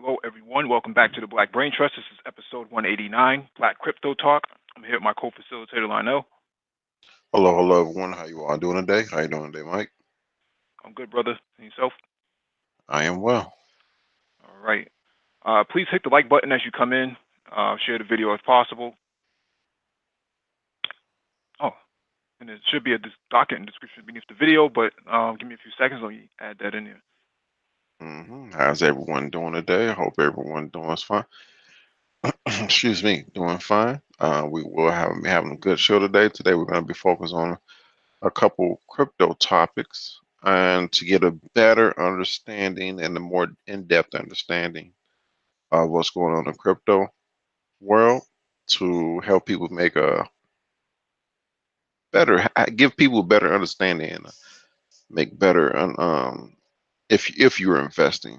Hello, everyone. Welcome back to the Black Brain Trust. This is episode 189, Black Crypto Talk. I'm here with my co-facilitator, Lionel. Hello, everyone. How you all doing today? How you doing today, Mike? I'm good, brother. And yourself? I am well. All right. Please hit the like button as you come in. Share the video if possible. Oh, and there should be a docket and description beneath the video, but give me a few seconds. Let me add that in here. How's everyone doing today? I hope everyone doing fine. Excuse me, doing fine. We will be having a good show today. Today we're going to be focused on a couple crypto topics and to get a better understanding and a more in-depth understanding of what's going on in the crypto world to help people make a give people a better understanding and make better if you're investing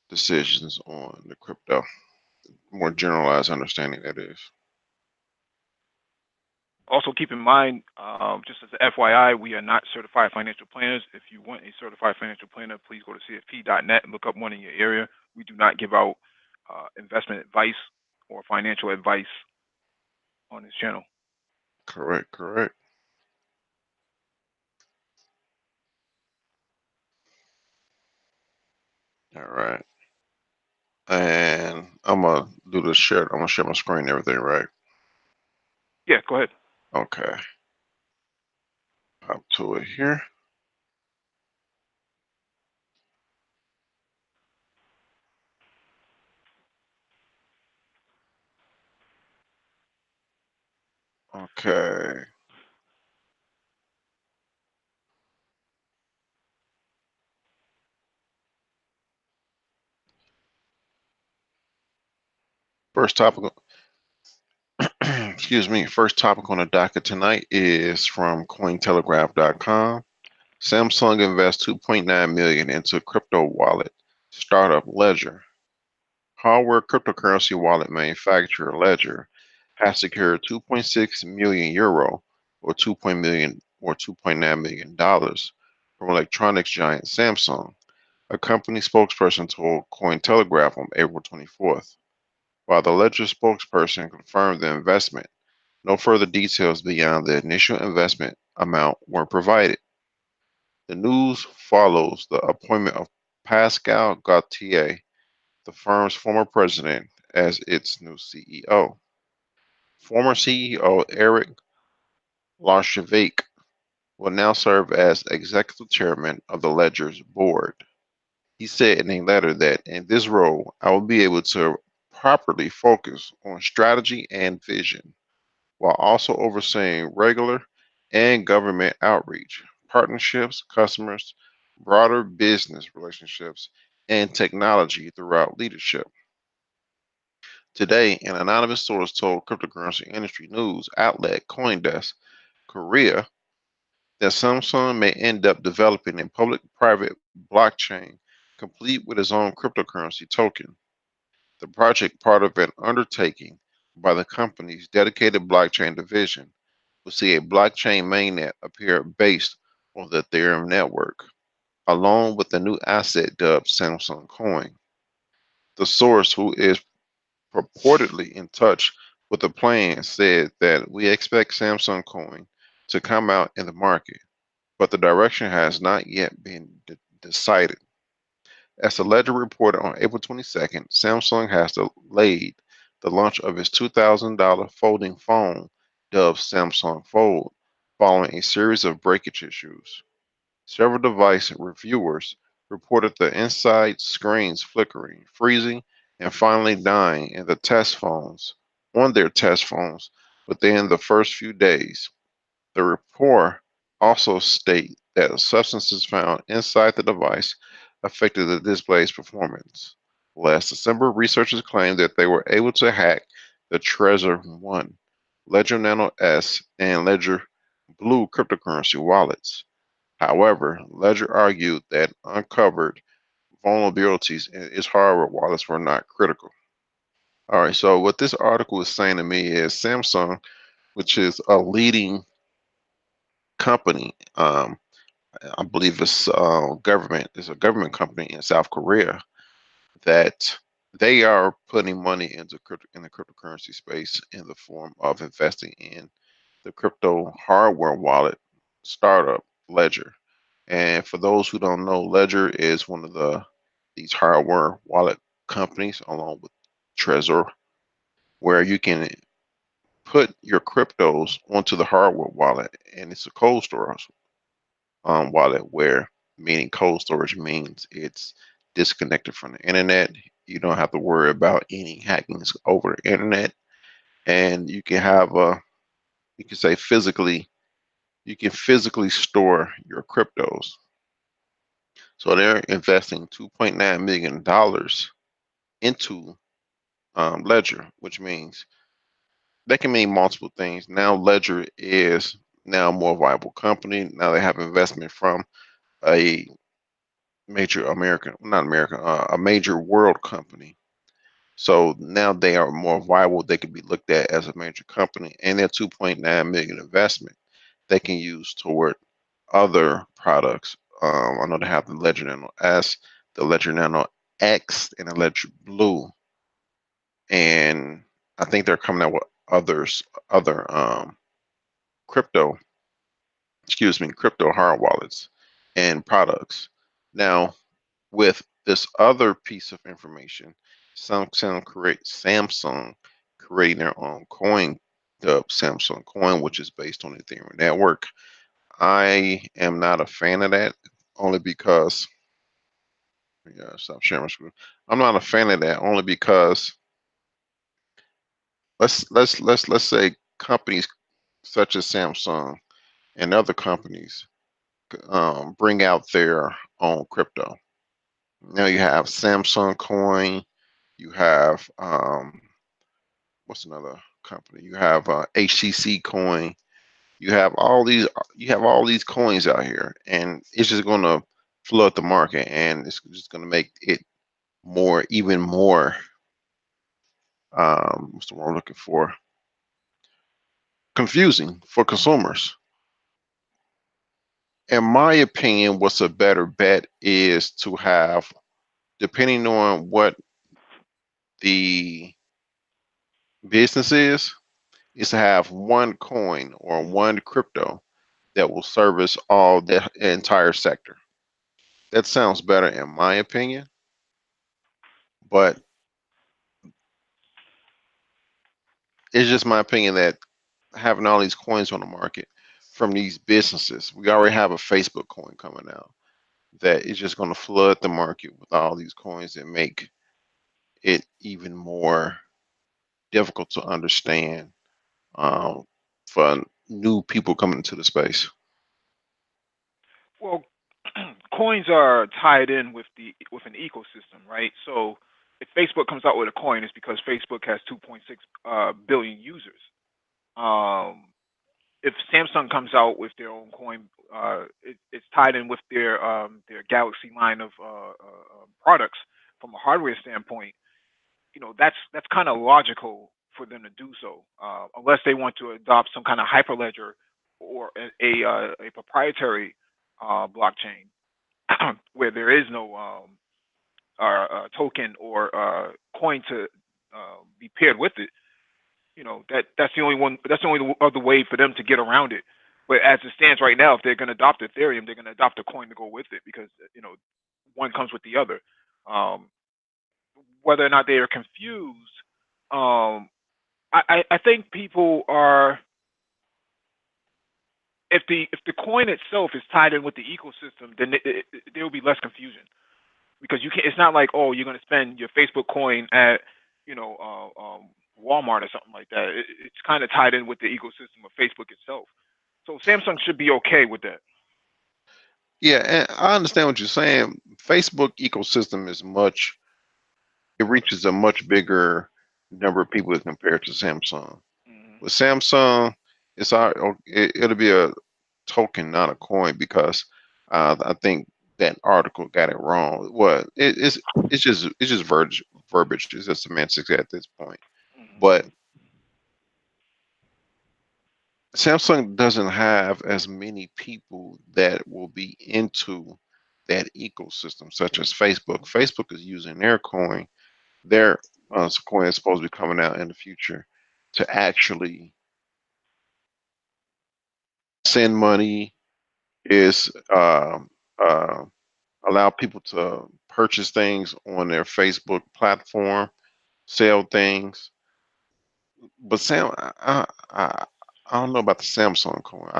decisions on the crypto, more generalized understanding that is. Also, keep in mind, just as an FYI, we are not certified financial planners. If you want a certified financial planner, please go to CFP.net and look up one in your area. We do not give out investment advice or financial advice on this channel. Correct. All right. And I'm gonna do the share. I'm gonna share my screen and everything, right? Yeah, go ahead. Okay. Up to it here. Okay. First topic. Excuse me. First topic on the docket tonight is from Cointelegraph.com. Samsung invests 2.9 million into crypto wallet startup Ledger. Hardware cryptocurrency wallet manufacturer Ledger has secured 2.6 million euro or 2.9 million dollars from electronics giant Samsung, a company spokesperson told Cointelegraph on April 24th. While the Ledger spokesperson confirmed the investment, no further details beyond the initial investment amount were provided. The news follows the appointment of Pascal Gauthier, the firm's former president, as its new CEO. Former CEO Eric Larchevêque will now serve as executive chairman of the Ledger's board. He said in a letter that in this role, I will be able to properly focus on strategy and vision, while also overseeing regular and government outreach, partnerships, customers, broader business relationships, and technology throughout leadership. Today, an anonymous source told cryptocurrency industry news outlet Coindesk Korea that Samsung may end up developing a public-private blockchain complete with its own cryptocurrency token. The project, part of an undertaking by the company's dedicated blockchain division, will see a blockchain mainnet appear based on the Ethereum network, along with a new asset dubbed Samsung Coin. The source, who is purportedly in touch with the plan, said that we expect Samsung Coin to come out in the market, but the direction has not yet been decided. As the Ledger reported on April 22nd, Samsung has delayed the launch of its $2,000 folding phone dubbed Samsung Fold following a series of breakage issues. Several device reviewers reported the inside screens flickering, freezing, and finally dying in their test phones within the first few days. The report also states that substances found inside the device affected the display's performance. Last December, researchers claimed that they were able to hack the Trezor 1, Ledger Nano S, and Ledger Blue cryptocurrency wallets. However, Ledger argued that uncovered vulnerabilities in its hardware wallets were not critical. All right, so what this article is saying to me is Samsung, which is a leading company, I believe it's a government company in South Korea that they are putting money into in the cryptocurrency space in the form of investing in the crypto hardware wallet startup Ledger. And for those who don't know, Ledger is one of these hardware wallet companies along with Trezor, where you can put your cryptos onto the hardware wallet, and it's a cold storage wallet, where meaning cold storage means it's disconnected from the internet. You don't have to worry about any hackings over the internet, and you can say physically you can physically store your cryptos. So they're investing $2.9 million into Ledger, which means that can mean multiple things. Now Ledger is now a more viable company. Now they have investment from a major American, not American, a major world company. So now they are more viable. They can be looked at as a major company, and their 2.9 million investment they can use toward other products. I know they have the Ledger Nano S, the Ledger Nano X, and the Ledger Blue, and I think they're coming out with other crypto, crypto hard wallets and products. Now, with this other piece of information, Samsung creating their own coin, the Samsung coin, which is based on the Ethereum network. I am not a fan of that, only because yeah, stop sharing my screen. I'm not a fan of that only because let's say companies such as Samsung and other companies bring out their own crypto. Now you have Samsung Coin, you have what's another company? You have HTC Coin. You have all these coins out here, and it's just going to flood the market, and it's just going to make it even more. What's the word I'm looking for? Confusing for consumers. In my opinion, what's a better bet is to have, depending on what the business is to have one coin or one crypto that will service all the entire sector. That sounds better in my opinion, but it's just my opinion that having all these coins on the market from these businesses, we already have a Facebook coin coming out that is just going to flood the market with all these coins and make it even more difficult to understand um, for new people coming into the space. Well, coins are tied in with an ecosystem, right? So if Facebook comes out with a coin, it's because Facebook has 2.6 billion users. Um, if Samsung comes out with their own coin, it's tied in with their Galaxy line of products from a hardware standpoint. That's kind of logical for them to do so, unless they want to adopt some kind of hyperledger or a proprietary blockchain where there is no token or coin to be paired with it. That's the only one. That's the only other way for them to get around it. But as it stands right now, if they're going to adopt Ethereum, they're going to adopt a coin to go with it because one comes with the other. Um, whether or not they are confused, um, I think people are. If the coin itself is tied in with the ecosystem, then there will be less confusion because you can. It's not like, oh, you're going to spend your Facebook coin at Walmart or something like that. It's kind of tied in with the ecosystem of Facebook itself. So Samsung should be okay with that. Yeah, and I understand what you're saying. Facebook ecosystem is it reaches a much bigger number of people as compared to Samsung. Hmm. With Samsung, it'll be a token, not a coin, because I think that article got it wrong. It's just verbiage. It's just semantics at this point. But Hmm. Samsung doesn't have as many people that will be into that ecosystem, such as Facebook. Facebook is using their coin Their coin is supposed to be coming out in the future to actually send money, is uh, allow people to purchase things on their Facebook platform, sell things. But I don't know about the Samsung coin.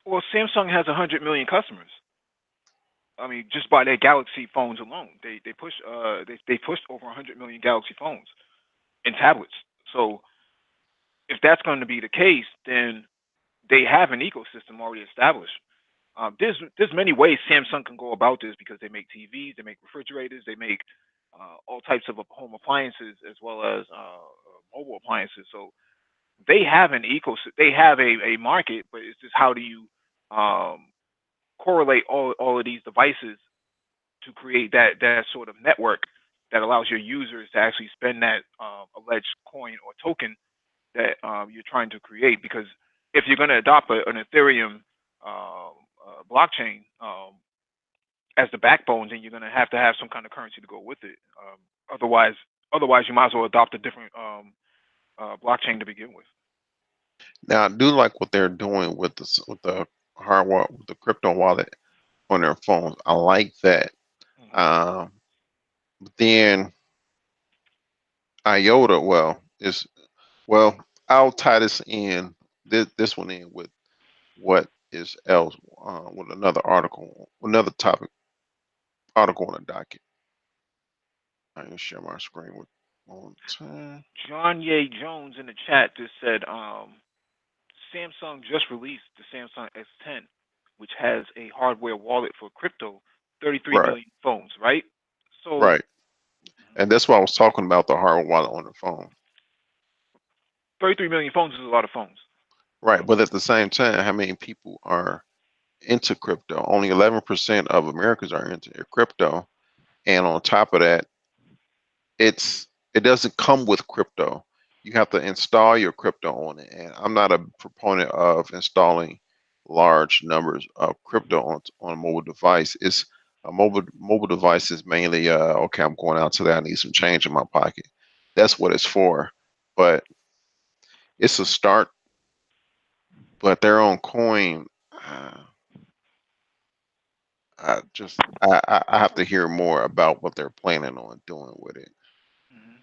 Well, Samsung has 100 million customers. I mean, just by their Galaxy phones alone, they pushed over 100 million Galaxy phones and tablets. So if that's going to be the case, then they have an ecosystem already established. There's many ways Samsung can go about this because they make TVs, they make refrigerators, they make all types of home appliances as well as mobile appliances. So they have an ecosystem, they have a market, but it's just how do you um, correlate all of these devices to create that sort of network that allows your users to actually spend that alleged coin or token that you're trying to create. Because if you're going to adopt an Ethereum blockchain as the backbone, then you're going to have some kind of currency to go with it. Otherwise, otherwise you might as well adopt a different blockchain to begin with. Now I do like what they're doing with the hardware, with the crypto wallet on their phones. I like that. Hmm. Um, but then IOTA, well, I'll tie this one in with what is else with another article, another topic article on the docket. I can share my screen with one time. John Ye Jones in the chat just said Samsung just released the Samsung S10, which has a hardware wallet for crypto, 33 Right, million phones, right? So right, and that's why I was talking about the hardware wallet on the phone. 33 million phones is a lot of phones. Right, but at the same time, how many people are into crypto? Only 11% of Americans are into crypto, and on top of that, it doesn't come with crypto. You have to install your crypto on it, and I'm not a proponent of installing large numbers of crypto on a mobile device. It's a mobile device is mainly okay. I'm going out today. I need some change in my pocket. That's what it's for. But it's a start. But their own coin, I have to hear more about what they're planning on doing with it. Hmm.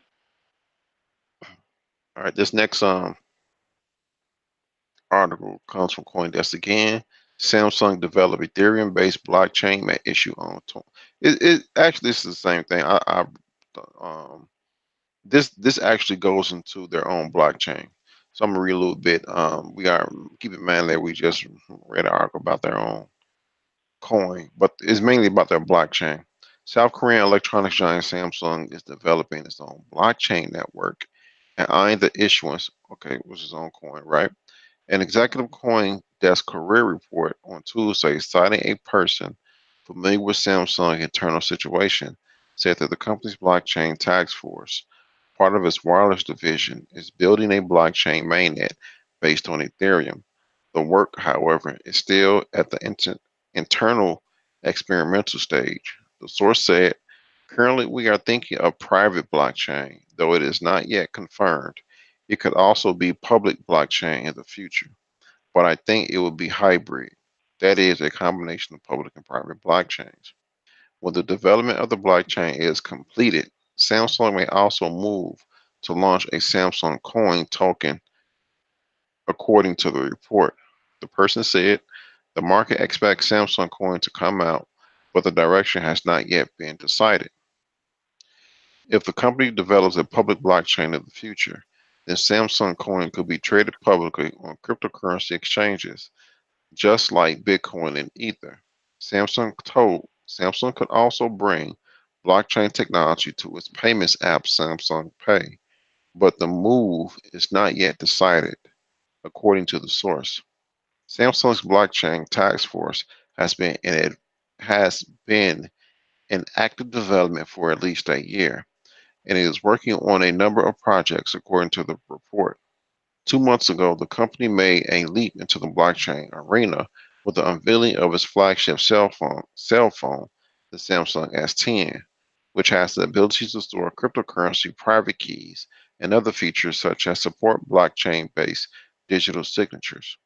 All right, this next article comes from CoinDesk again. Samsung developed Ethereum-based blockchain may issue on. It actually this is the same thing. Um, this actually goes into their own blockchain. So I'm gonna read a little bit. We got keep in mind that we just read an article about their own coin, but it's mainly about their blockchain. South Korean electronics giant Samsung is developing its own blockchain network and eyeing the issuance. Okay, which is own coin, right? An executive coin desk career report on Tuesday, citing a person familiar with Samsung's internal situation, said that the company's blockchain task force, part of its wireless division, is building a blockchain mainnet based on Ethereum. The work, however, is still at the internal experimental stage. The source said, currently we are thinking of private blockchain, though it is not yet confirmed. It could also be public blockchain in the future, but I think it will be hybrid. That is a combination of public and private blockchains. When the development of the blockchain is completed, Samsung may also move to launch a Samsung coin token, according to the report. The person said the market expects Samsung coin to come out, but the direction has not yet been decided. If the company develops a public blockchain in the future, then Samsung coin could be traded publicly on cryptocurrency exchanges, just like Bitcoin and Ether. Samsung could also bring blockchain technology to its payments app Samsung Pay, but the move is not yet decided, according to the source. Samsung's blockchain task force has been in it has been in active development for at least a year, and it is working on a number of projects, according to the report. 2 months ago, the company made a leap into the blockchain arena with the unveiling of its flagship cell phone, the Samsung S10, which has the ability to store cryptocurrency private keys and other features such as support blockchain based digital signatures.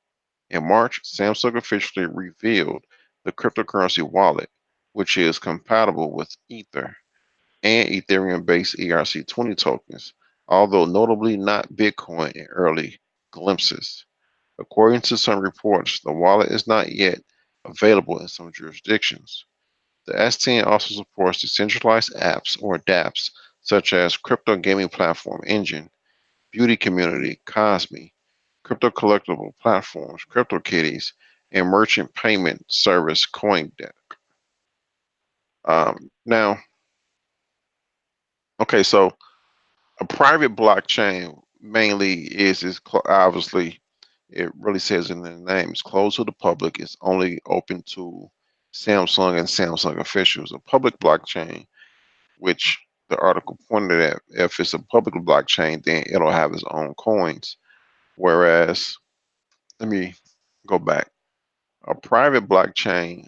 In March, Samsung officially revealed the cryptocurrency wallet, which is compatible with Ether and Ethereum based ERC20 tokens, although notably not Bitcoin in early glimpses. According to some reports, the wallet is not yet available in some jurisdictions. The S10 also supports decentralized apps or dApps such as crypto gaming platform Engine, beauty community Cosme, crypto collectible platforms CryptoKitties, and merchant payment service CoinDeck. Now, okay, so a private blockchain mainly obviously it really says in the name it's closed to the public. It's only open to Samsung and Samsung officials. A public blockchain, which the article pointed at, if it's a public blockchain, then it'll have its own coins. Whereas, let me go back. A private blockchain,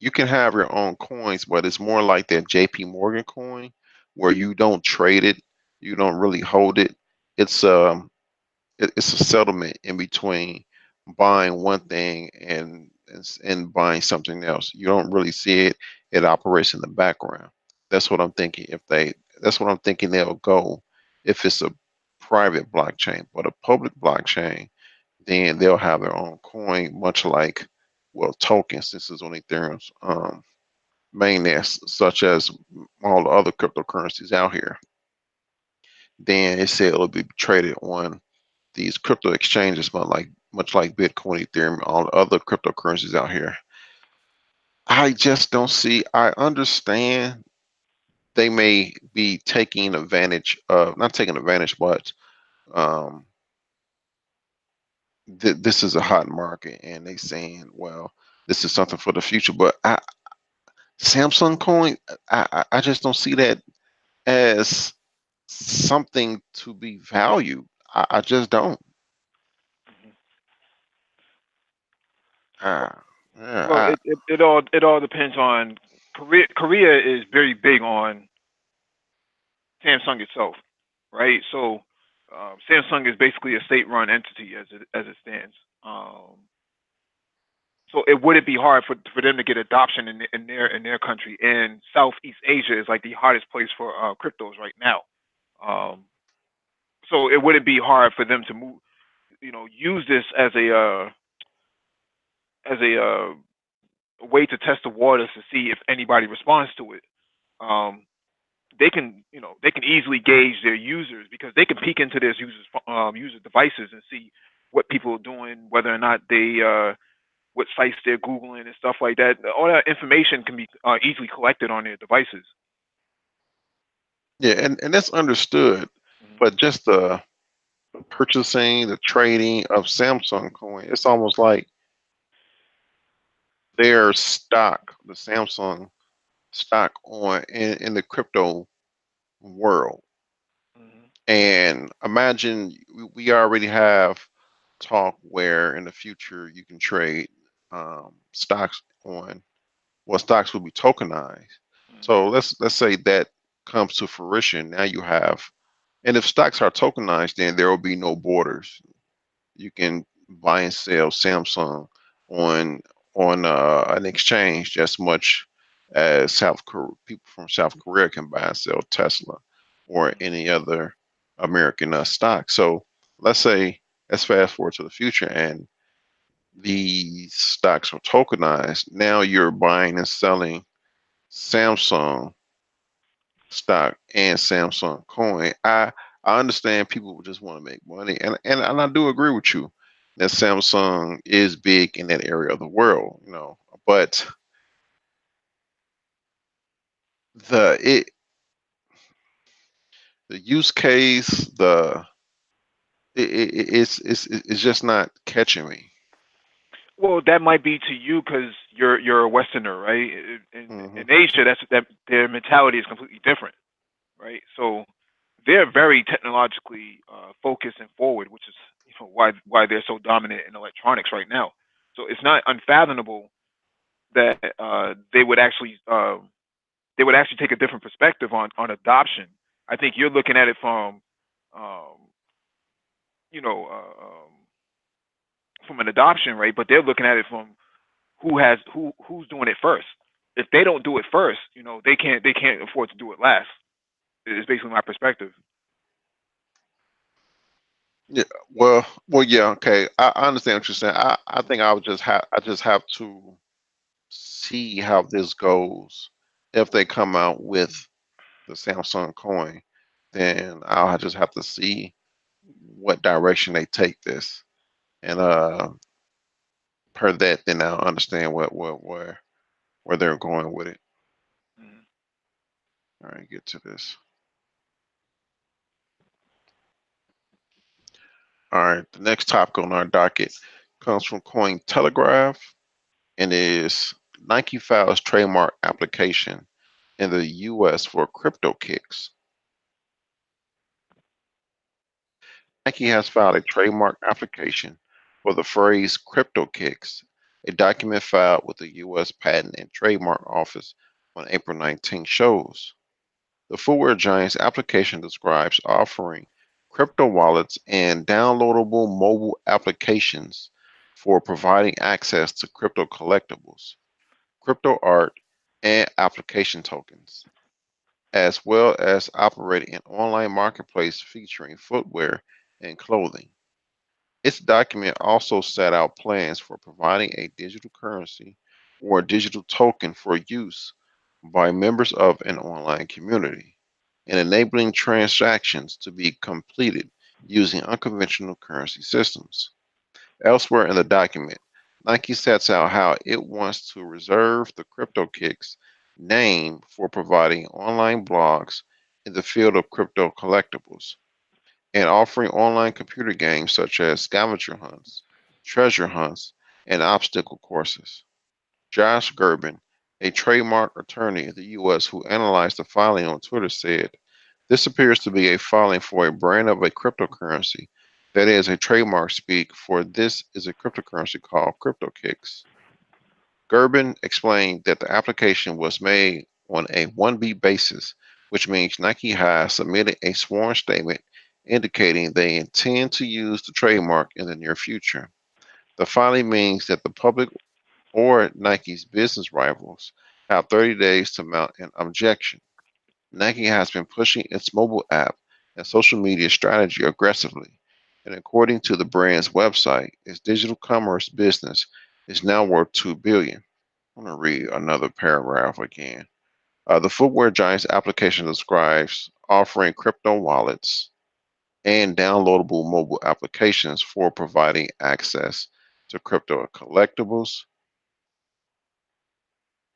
you can have your own coins, but it's more like that JP Morgan coin where you don't trade it, you don't really hold it. It's it's a settlement in between buying one thing and buying something else. You don't really see it. It operates in the background. That's what I'm thinking. That's what I'm thinking they'll go if it's a private blockchain, but a public blockchain, then they'll have their own coin, much like well tokens. This is on Ethereum's mainnet, such as all the other cryptocurrencies out here. Then it said it'll be traded on these crypto exchanges, but like much like Bitcoin, Ethereum, all the other cryptocurrencies out here. I just don't see. I understand they may be taking advantage of, not taking advantage, but um, this is a hot market, and they saying, well, this is something for the future. But Samsung Coin, I just don't see that as something to be valued. I just don't. Mhm. Uh, Well, yeah, it all depends on Korea. Korea is very big on Samsung itself, right? So Samsung is basically a state-run entity as it stands. So it wouldn't be hard for them to get adoption in their country. And Southeast Asia is like the hottest place for cryptos right now. Um, so it wouldn't be hard for them to move, use this as a way to test the waters to see if anybody responds to it. Um, they can easily gauge their users because they can peek into their user devices and see what people are doing, whether or not they what sites they're googling and stuff like that. All that information can be easily collected on their devices. yeah, and that's understood. Hmm. But just the purchasing, the trading of Samsung coin, it's almost like their stock, the Samsung stock in the crypto world. Hmm. And imagine we already have talk where in the future you can trade stocks on well stocks will be tokenized. Hmm. So let's say that comes to fruition. Now you have and if stocks are tokenized, then there will be no borders. You can buy and sell Samsung on an exchange just much as people from South Korea can buy and sell Tesla or any other American stock. So let's say let's fast forward to the future and these stocks are tokenized. Now you're buying and selling Samsung stock and Samsung coin. I understand people just want to make money, and I do agree with you that Samsung is big in that area of the world, but the it the use case, it's just not catching me. Well, that might be to you because you're a Westerner, right? In Hmm. Asia, that their mentality is completely different, right? So they're very technologically focused and forward, which is why they're so dominant in electronics right now. So it's not unfathomable that they would actually they would actually take a different perspective on adoption. I think you're looking at it um, you know, from an adoption rate, but they're looking at it from who's doing it first. If they don't do it first, they can't afford to do it last. It's basically my perspective. Yeah, yeah, okay. I understand what you're saying. I think I just have to see how this goes. If they come out with the Samsung coin, then I'll just have to see what direction they take this, and per that, then I'll understand where they're going with it. Mhm. All right, get to this. All right, the next topic on our docket comes from Cointelegraph and is Nike files trademark application in the U.S. for crypto kicks. Nike has filed a trademark application for the phrase crypto kicks, a document filed with the U.S. Patent and Trademark Office on April 19 shows. The footwear giant's application describes offering crypto wallets and downloadable mobile applications for providing access to crypto collectibles, crypto art, and application tokens, as well as operating an online marketplace featuring footwear and clothing. Its document also set out plans for providing a digital currency or a digital token for use by members of an online community and enabling transactions to be completed using unconventional currency systems. Elsewhere in the document, Nike sets out how it wants to reserve the CryptoKicks name for providing online blogs in the field of crypto collectibles and offering online computer games such as scavenger hunts, treasure hunts, and obstacle courses. Josh Gerben, a trademark attorney in the U.S. who analyzed the filing on Twitter, said, "This appears to be a filing for a brand of a cryptocurrency. That is a trademark speak for this is a cryptocurrency called CryptoKicks." Gerben explained that the application was made on a 1B basis, which means Nike has submitted a sworn statement indicating they intend to use the trademark in the near future. The filing means that the public or Nike's business rivals have 30 days to mount an objection. Nike has been pushing its mobile app and social media strategy aggressively, and according to the brand's website, its digital commerce business is now worth $2 billion. I'm going to read another paragraph again. The footwear giant's application describes offering crypto wallets and downloadable mobile applications for providing access to crypto collectibles,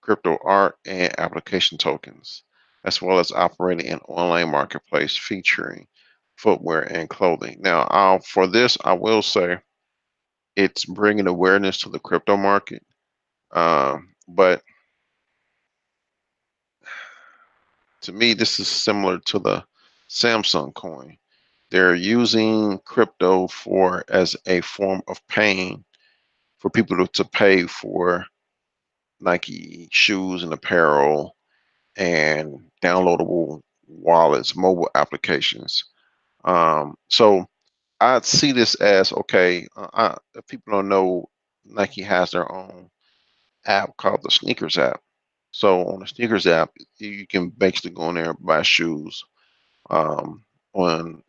crypto art, and application tokens, as well as operating an online marketplace featuring footwear and clothing. Now, for this, I will say it's bringing awareness to the crypto market, but to me, this is similar to the Samsung coin. They're using crypto for as a form of paying for people to pay for Nike shoes and apparel and downloadable wallets, mobile applications. So I see this as okay. If people don't know, Nike has their own app called the Sneakers app. So on the Sneakers app, you can basically go in there and buy shoes on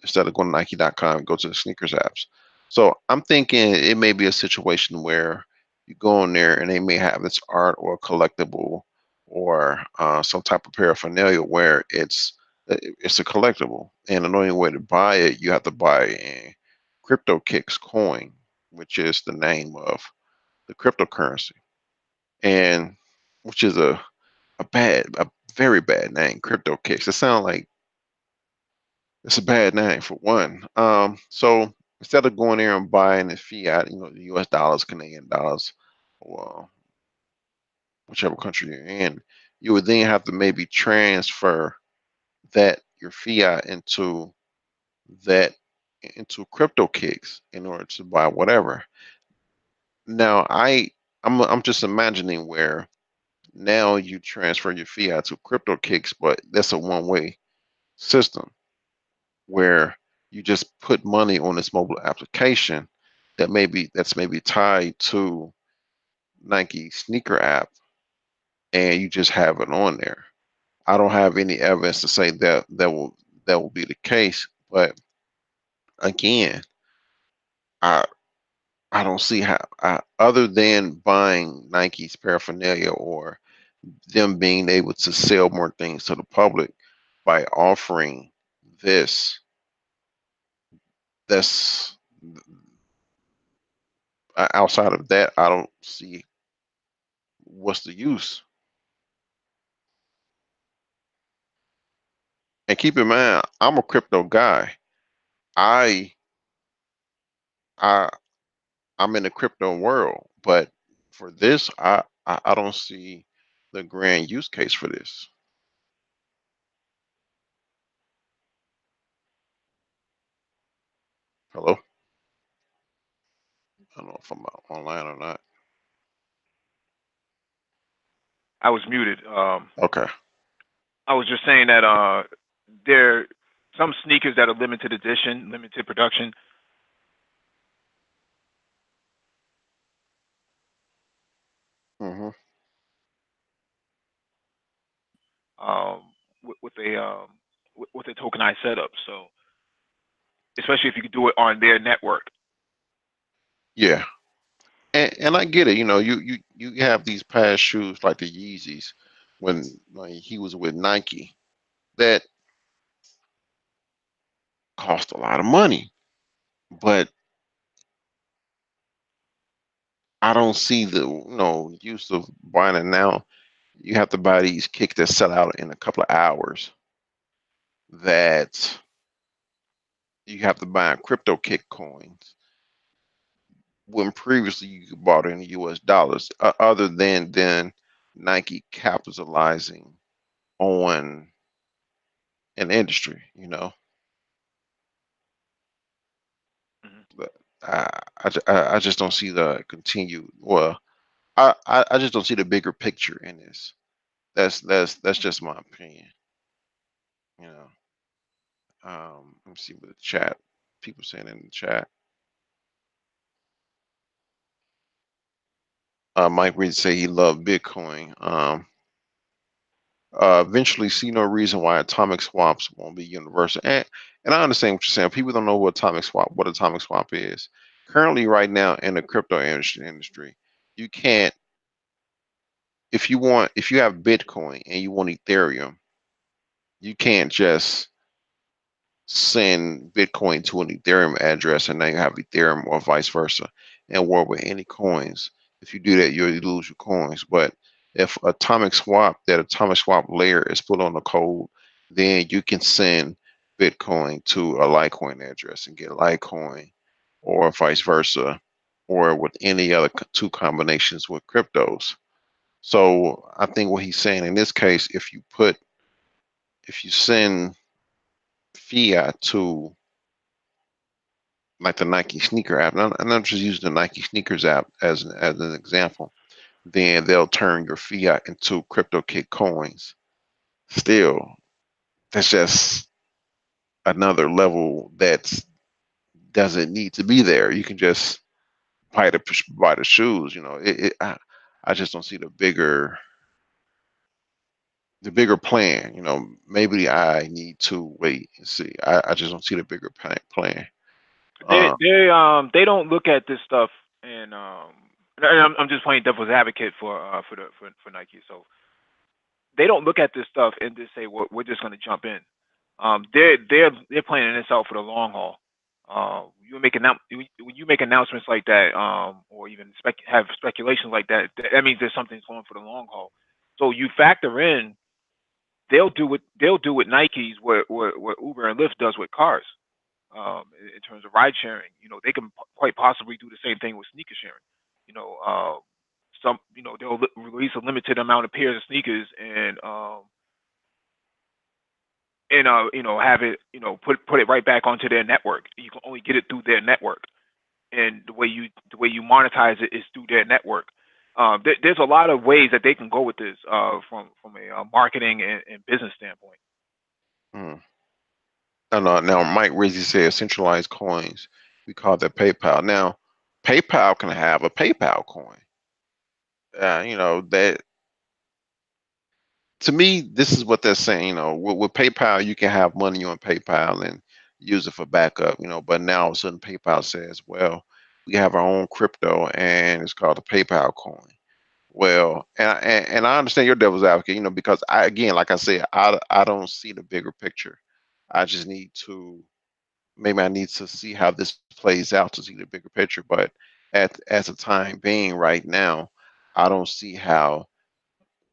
instead of going to Nike.com, go to the sneakers apps. So I'm thinking it may be a situation where you go in there and they may have this art or collectible or some type of paraphernalia where it's a collectible, and the only way to buy it you have to buy a CryptoKicks coin, which is the name of the cryptocurrency, and which is a very bad name, CryptoKicks. It sounds like it's a bad name for one. So instead of going there and buying the fiat, the U.S. dollars, Canadian dollars, or whichever country you're in, you would then have to maybe transfer that your fiat that into crypto kicks in order to buy whatever. Now I'm just imagining where Now you transfer your fiat to crypto kicks, but that's a one-way system where you just put money on this mobile application that's maybe tied to Nike sneaker app, and you just have it on there. I don't have any evidence to say that that will be the case, but again, I I don't see how, other than buying Nike's paraphernalia or them being able to sell more things to the public by offering this. That's outside of that, I don't see what's the use. And keep in mind, I'm a crypto guy. I I I'm in the crypto world, but for this, I don't see the grand use case for this. Hello, I don't know if I'm online or not. I was muted. Okay. I was just saying that there some sneakers that are limited edition, limited production, Hmm. um, with a with a tokenized setup. So especially if you could do it on their network. Yeah, and I get it. You have these past shoes like the Yeezys when like he was with Nike that cost a lot of money, but I don't see the use of buying it now. You have to buy these kicks that sell out in a couple of hours. That you have to buy crypto kick coins when previously you bought it in U.S. dollars. Other than Nike capitalizing on an industry, Hmm. but I just don't see the continued. Well, I just don't see the bigger picture in this. That's just my opinion. You know. Let me see what the chat people saying in the chat. Mike Reed say he loved Bitcoin. Eventually see no reason why atomic swaps won't be universal. And I understand what you're saying. People don't know what atomic swap is. Currently, right now in the crypto industry, you can't if you have Bitcoin and you want Ethereum, you can't just send Bitcoin to an Ethereum address and now you have Ethereum or vice versa and work with any coins. If you do that, you lose your coins. But if that atomic swap layer is put on the code, then you can send Bitcoin to a Litecoin address and get Litecoin or vice versa or with any other two combinations with cryptos. So I think what he's saying in this case, if you send fiat to like the Nike sneaker app, and I'm just using the Nike sneakers app as an example, then they'll turn your fiat into crypto kick coins. Still, that's just another level that doesn't need to be there. You can just buy the shoes. I just don't see the bigger plan. Maybe I need to wait and see. I just don't see the bigger plan. Uh, They don't look at this stuff and I'm just playing devil's advocate for Nike. So they don't look at this stuff and just say we're just going to jump in. They're planning this out for the long haul. When you make announcements like that, or even have speculations like that, that means there's something's going for the long haul. So you factor in they'll do with Nikes what Uber and Lyft does with cars. In terms of ride sharing, they can quite possibly do the same thing with sneaker sharing. You know, they'll release a limited amount of pairs of sneakers and have it put it right back onto their network. You can only get it through their network, and the way you monetize it is through their network. There's a lot of ways that they can go with this from a marketing and business standpoint. Mm. Now, Mike Rizzi says centralized coins. We call that PayPal. Now, PayPal can have a PayPal coin. That to me, this is what they're saying. With PayPal, you can have money on PayPal and use it for backup. But now all of a sudden, PayPal says, "Well, we have our own crypto, and it's called a PayPal coin." Well, and I understand your devil's advocate. Because again, like I said, I don't see the bigger picture. I just need to maybe I need to see how this plays out to see the bigger picture. But at the time being, right now, I don't see how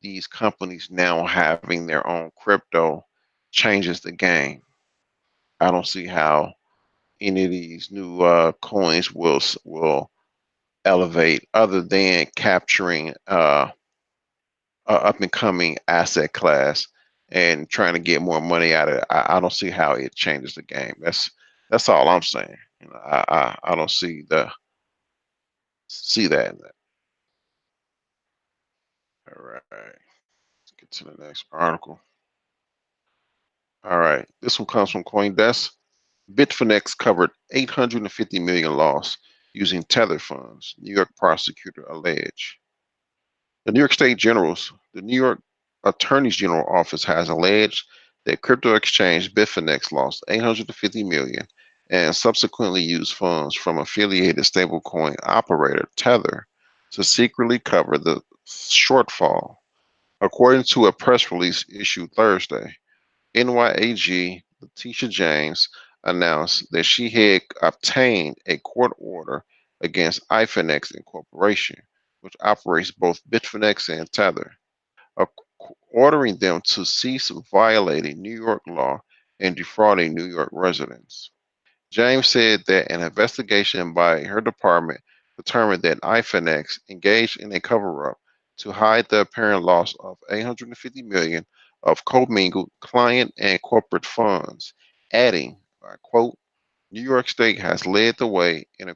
these companies now having their own crypto changes the game. I don't see how any of these new coins will elevate other than capturing a up and coming asset class and trying to get more money out of it. I don't see how it changes the game. That's all I'm saying. I don't see that. All right, let's get to the next article. All right, this one comes from CoinDesk. Bitfinex covered 850 million loss using tether funds. New York prosecutor allege. The New York Attorney's General office has alleged that crypto exchange Bitfinex lost 850 million and subsequently used funds from affiliated stablecoin operator Tether to secretly cover the shortfall. According to a press release issued Thursday, NYAG Letitia James announced that she had obtained a court order against iFinex Incorporation, which operates both Bitfinex and Tether, ordering them to cease violating New York law and defrauding New York residents. James said that an investigation by her department determined that iFinex engaged in a cover-up to hide the apparent loss of 850 million of commingled client and corporate funds, adding, I quote, New York State has led the way in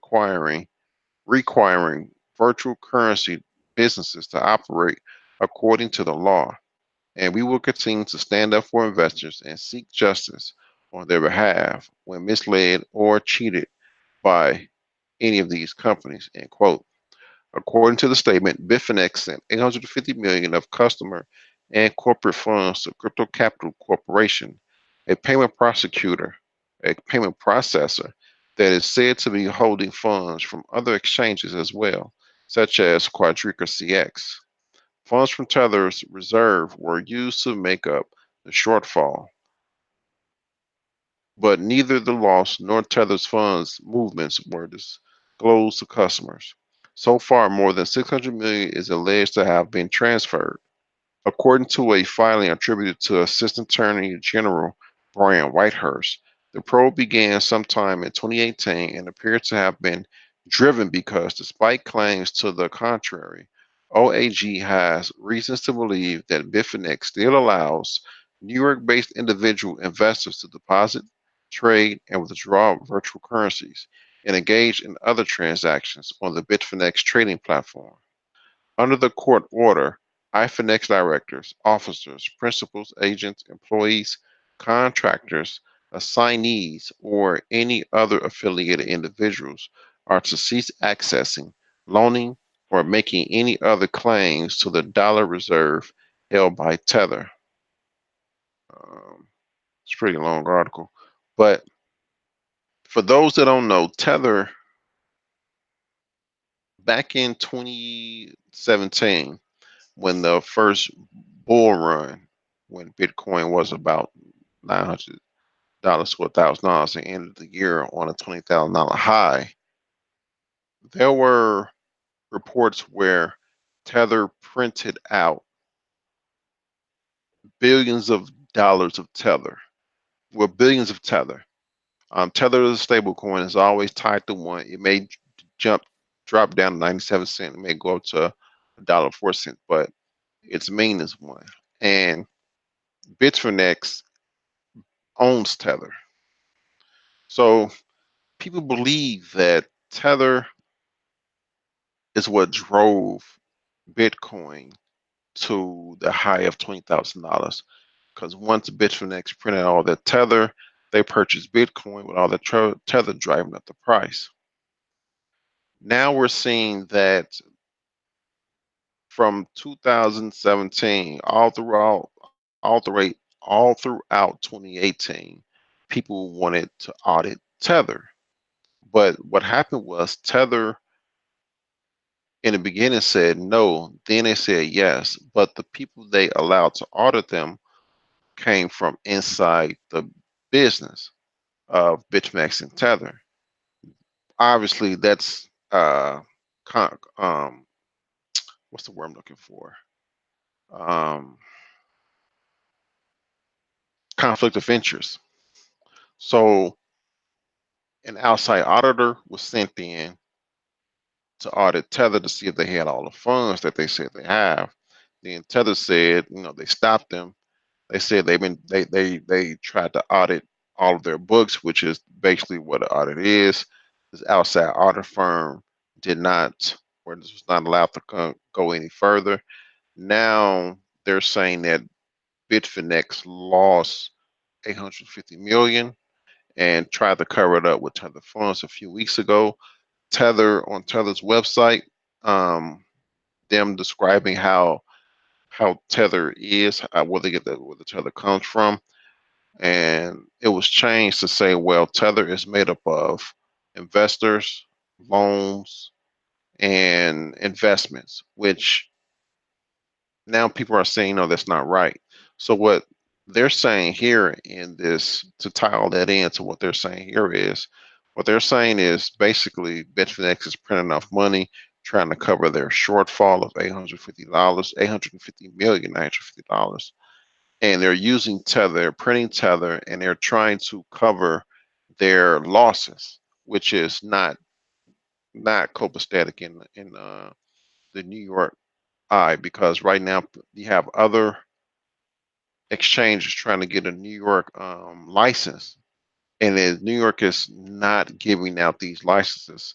requiring virtual currency businesses to operate according to the law, and we will continue to stand up for investors and seek justice on their behalf when misled or cheated by any of these companies, end quote. According to the statement, Bitfinex sent 850 million of customer and corporate funds to Crypto Capital Corporation, a a payment processor that is said to be holding funds from other exchanges as well, such as Quadriga CX. Funds from Tether's reserve were used to make up the shortfall, but neither the loss nor Tether's funds movements were disclosed to customers. So far, more than 600 million is alleged to have been transferred. According to a filing attributed to Assistant Attorney General Brian Whitehurst, the probe began sometime in 2018 and appeared to have been driven because, despite claims to the contrary, OAG has reasons to believe that Bitfinex still allows New York based individual investors to deposit, trade, and withdraw virtual currencies and engage in other transactions on the Bitfinex trading platform. Under the court order, iFinex directors, officers, principals, agents, employees, contractors, assignees, or any other affiliated individuals are to cease accessing, loaning, or making any other claims to the dollar reserve held by Tether. It's a pretty long article. But for those that don't know, Tether, back in 2017, when the first bull run, when Bitcoin was about $900 to $1,000 and ended the year on a $20,000 high, there were reports where Tether printed out billions of dollars of Tether, well, billions of Tether. Tether is a stable coin. It's always tied to one. It may jump, drop down to 97 cents. It may go up to $1.04, but its mean is one. And Bitfinex owns Tether. So people believe that Tether is what drove Bitcoin to the high of $20,000. Because once Bitfinex printed all that tether, they purchased Bitcoin with all the tether driving up the price. Now we're seeing that from 2017 all throughout 2018, people wanted to audit Tether. But what happened was Tether in the beginning said no, then they said yes, but the people they allowed to audit them came from inside the business of BitMEX and Tether. Obviously, that's con- um, what's the word I'm looking for? Um, Conflict of interest. So an outside auditor was sent in to audit Tether to see if they had all the funds that they said they have. Then Tether said, they stopped them. They said they tried to audit all of their books, which is basically what an audit is. This outside audit firm did not, or this was not allowed to go any further. Now they're saying that Bitfinex lost 850 million and tried to cover it up with Tether funds a few weeks ago. Tether's website, um, them describing how Tether is, where they get where the Tether comes from, and it was changed to say, well, Tether is made up of investors, loans, and investments, which now people are saying, no, that's not right. So what they're saying here in this, to tie all that into what they're saying here is, what they're saying is basically Bitfinex is printing enough money trying to cover their shortfall of $850, $850,850. And they're using Tether, they're printing Tether, and they're trying to cover their losses, which is not copacetic in the New York eye, because right now you have other exchanges trying to get a New York license, and New York is not giving out these licenses,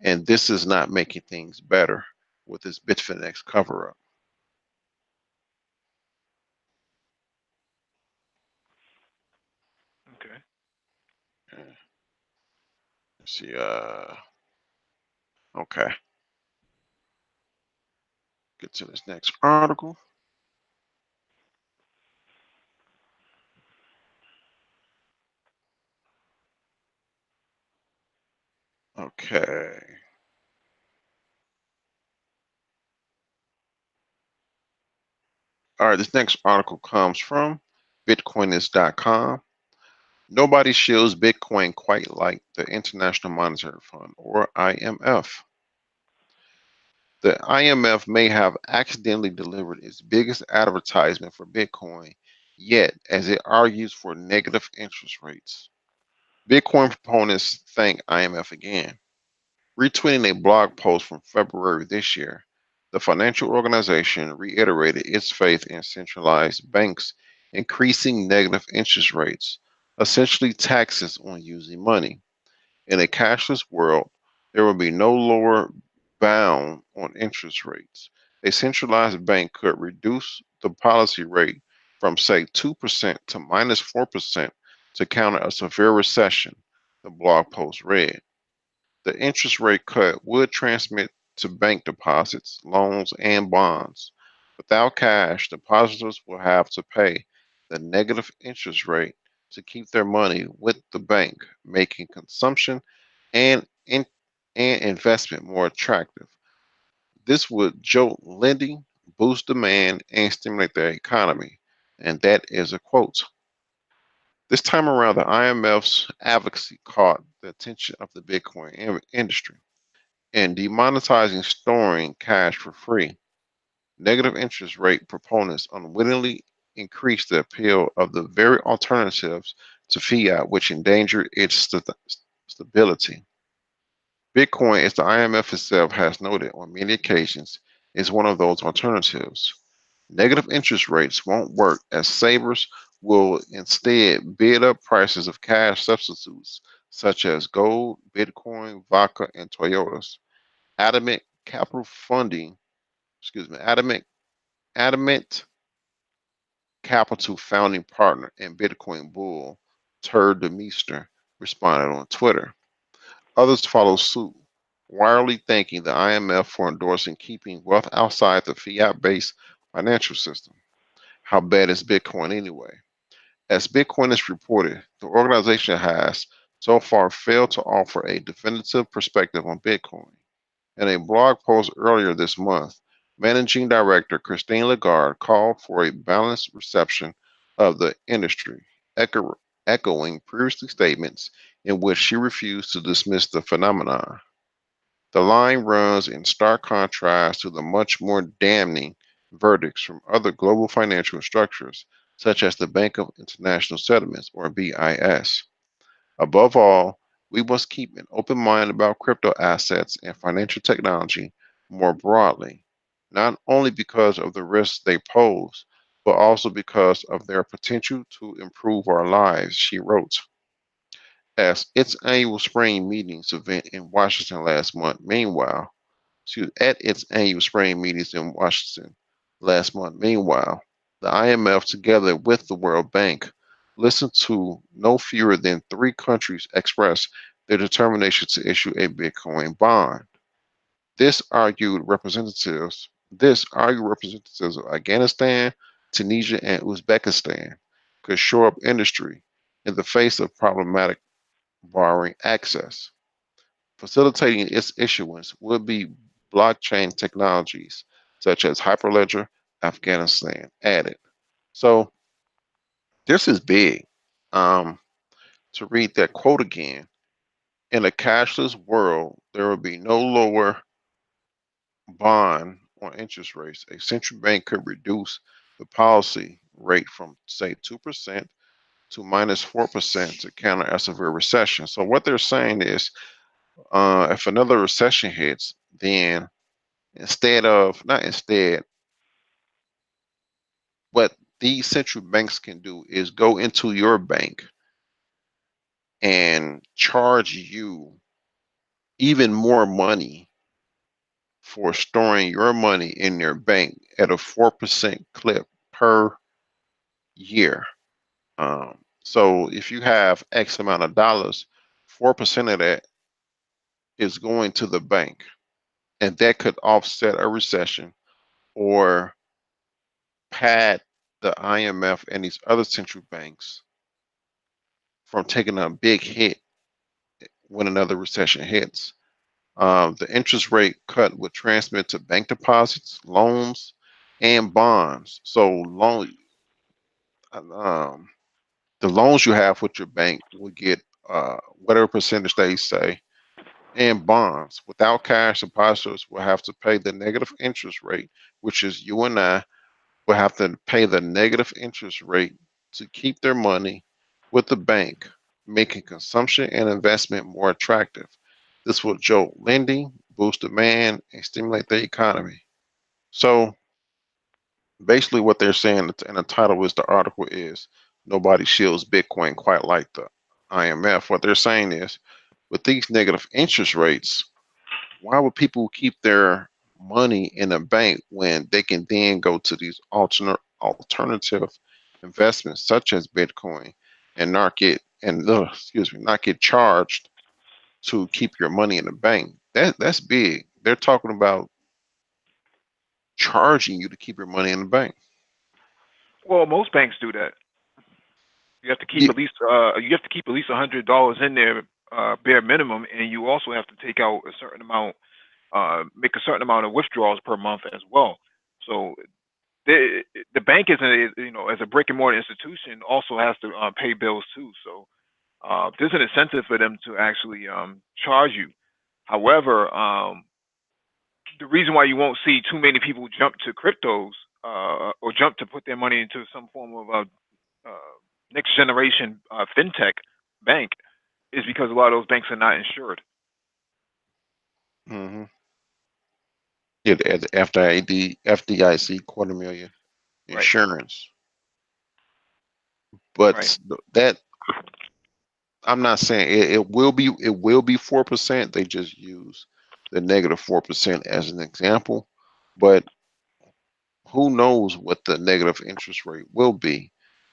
and this is not making things better with this Bitfinex cover up. Okay. Let's see, okay, get to this next article. Okay, all right, this next article comes from Bitcoinist.com. Nobody shields Bitcoin quite like the International Monetary Fund, or IMF. The IMF may have accidentally delivered its biggest advertisement for Bitcoin yet, as it argues for negative interest rates. Bitcoin proponents thank IMF again. Retweeting a blog post from February this year, the financial organization reiterated its faith in centralized banks increasing negative interest rates, essentially taxes on using money. In a cashless world, there will be no lower bound on interest rates. A centralized bank could reduce the policy rate from, say, 2% to -4% to counter a severe recession, the blog post read. The interest rate cut would transmit to bank deposits, loans, and bonds. Without cash, depositors will have to pay the negative interest rate to keep their money with the bank, making consumption and, in, and investment more attractive. This would jolt lending, boost demand, and stimulate the economy. And that is a quote. This time around, the IMF's advocacy caught the attention of the Bitcoin industry. And demonetizing storing cash for free, negative interest rate proponents unwittingly increase the appeal of the very alternatives to fiat which endanger its stability. Bitcoin, as the IMF itself has noted on many occasions, is one of those alternatives. Negative interest rates won't work, as savers will instead bid up prices of cash substitutes such as gold, Bitcoin, vodka, and Toyotas. Adamant capital funding excuse me, Adamant Capital founding partner and Bitcoin bull Tur Demeester responded on Twitter. Others followed suit, wirely thanking the IMF for endorsing keeping wealth outside the fiat-based financial system. How bad is Bitcoin anyway? As Bitcoin is reported, the organization has so far failed to offer a definitive perspective on Bitcoin. In a blog post earlier this month, Managing Director Christine Lagarde called for a balanced reception of the industry, echoing previous statements in which she refused to dismiss the phenomenon. The line runs in stark contrast to the much more damning verdicts from other global financial structures, such as the Bank of International Settlements, or BIS. Above all, we must keep an open mind about crypto assets and financial technology more broadly, not only because of the risks they pose, but also because of their potential to improve our lives, she wrote. At its annual spring meetings event in Washington last month, at its annual spring meetings in Washington last month, meanwhile, the IMF, together with the World Bank, listened to no fewer than three countries express their determination to issue a Bitcoin bond. This argued representatives of Afghanistan, Tunisia, and Uzbekistan could shore up industry in the face of problematic borrowing access. Facilitating its issuance would be blockchain technologies such as Hyperledger, Afghanistan added. So this is big. Um, to read that quote again, in a cashless world, there will be no lower bond on interest rates. A central bank could reduce the policy rate from, say, 2% to minus 4% to counter a severe recession. So what they're saying is, if another recession hits, then not instead, what these central banks can do is go into your bank and charge you even more money for storing your money in their bank at a 4% clip per year. So if you have X amount of dollars, 4% of that is going to the bank, and that could offset a recession or pad the IMF and these other central banks from taking a big hit when another recession hits. The interest rate cut would transmit to bank deposits, loans, and bonds. So um, the loans you have with your bank will get whatever percentage they say, and bonds. Without cash, depositors will have to pay the negative interest rate, which is you and I will have to pay the negative interest rate to keep their money with the bank, making consumption and investment more attractive. This will jolt lending, boost demand, and stimulate the economy. So basically, what they're saying, and the title is the article is Nobody Shields Bitcoin Quite Like the IMF. What they're saying is, with these negative interest rates, why would people keep their money in a bank when they can then go to these alternative investments such as Bitcoin and not get charged to keep your money in the bank? That's big. They're talking about charging you to keep your money in the bank. Well, most banks do that. You have to keep Yeah. $100 in there, bare minimum, and you also have to take out a certain amount, make a certain amount of withdrawals per month as well. So the the bank is as a brick and mortar institution also has to pay bills too. So there's an incentive for them to actually charge you. However, the reason why you won't see too many people jump to cryptos or jump to put their money into some form of next generation fintech bank is because a lot of those banks are not insured. hmm Yeah, the FDIC quarter million Right, insurance, right. but that I'm not saying it will be 4%. They just use the negative 4% as an example, but Who knows what the negative interest rate will be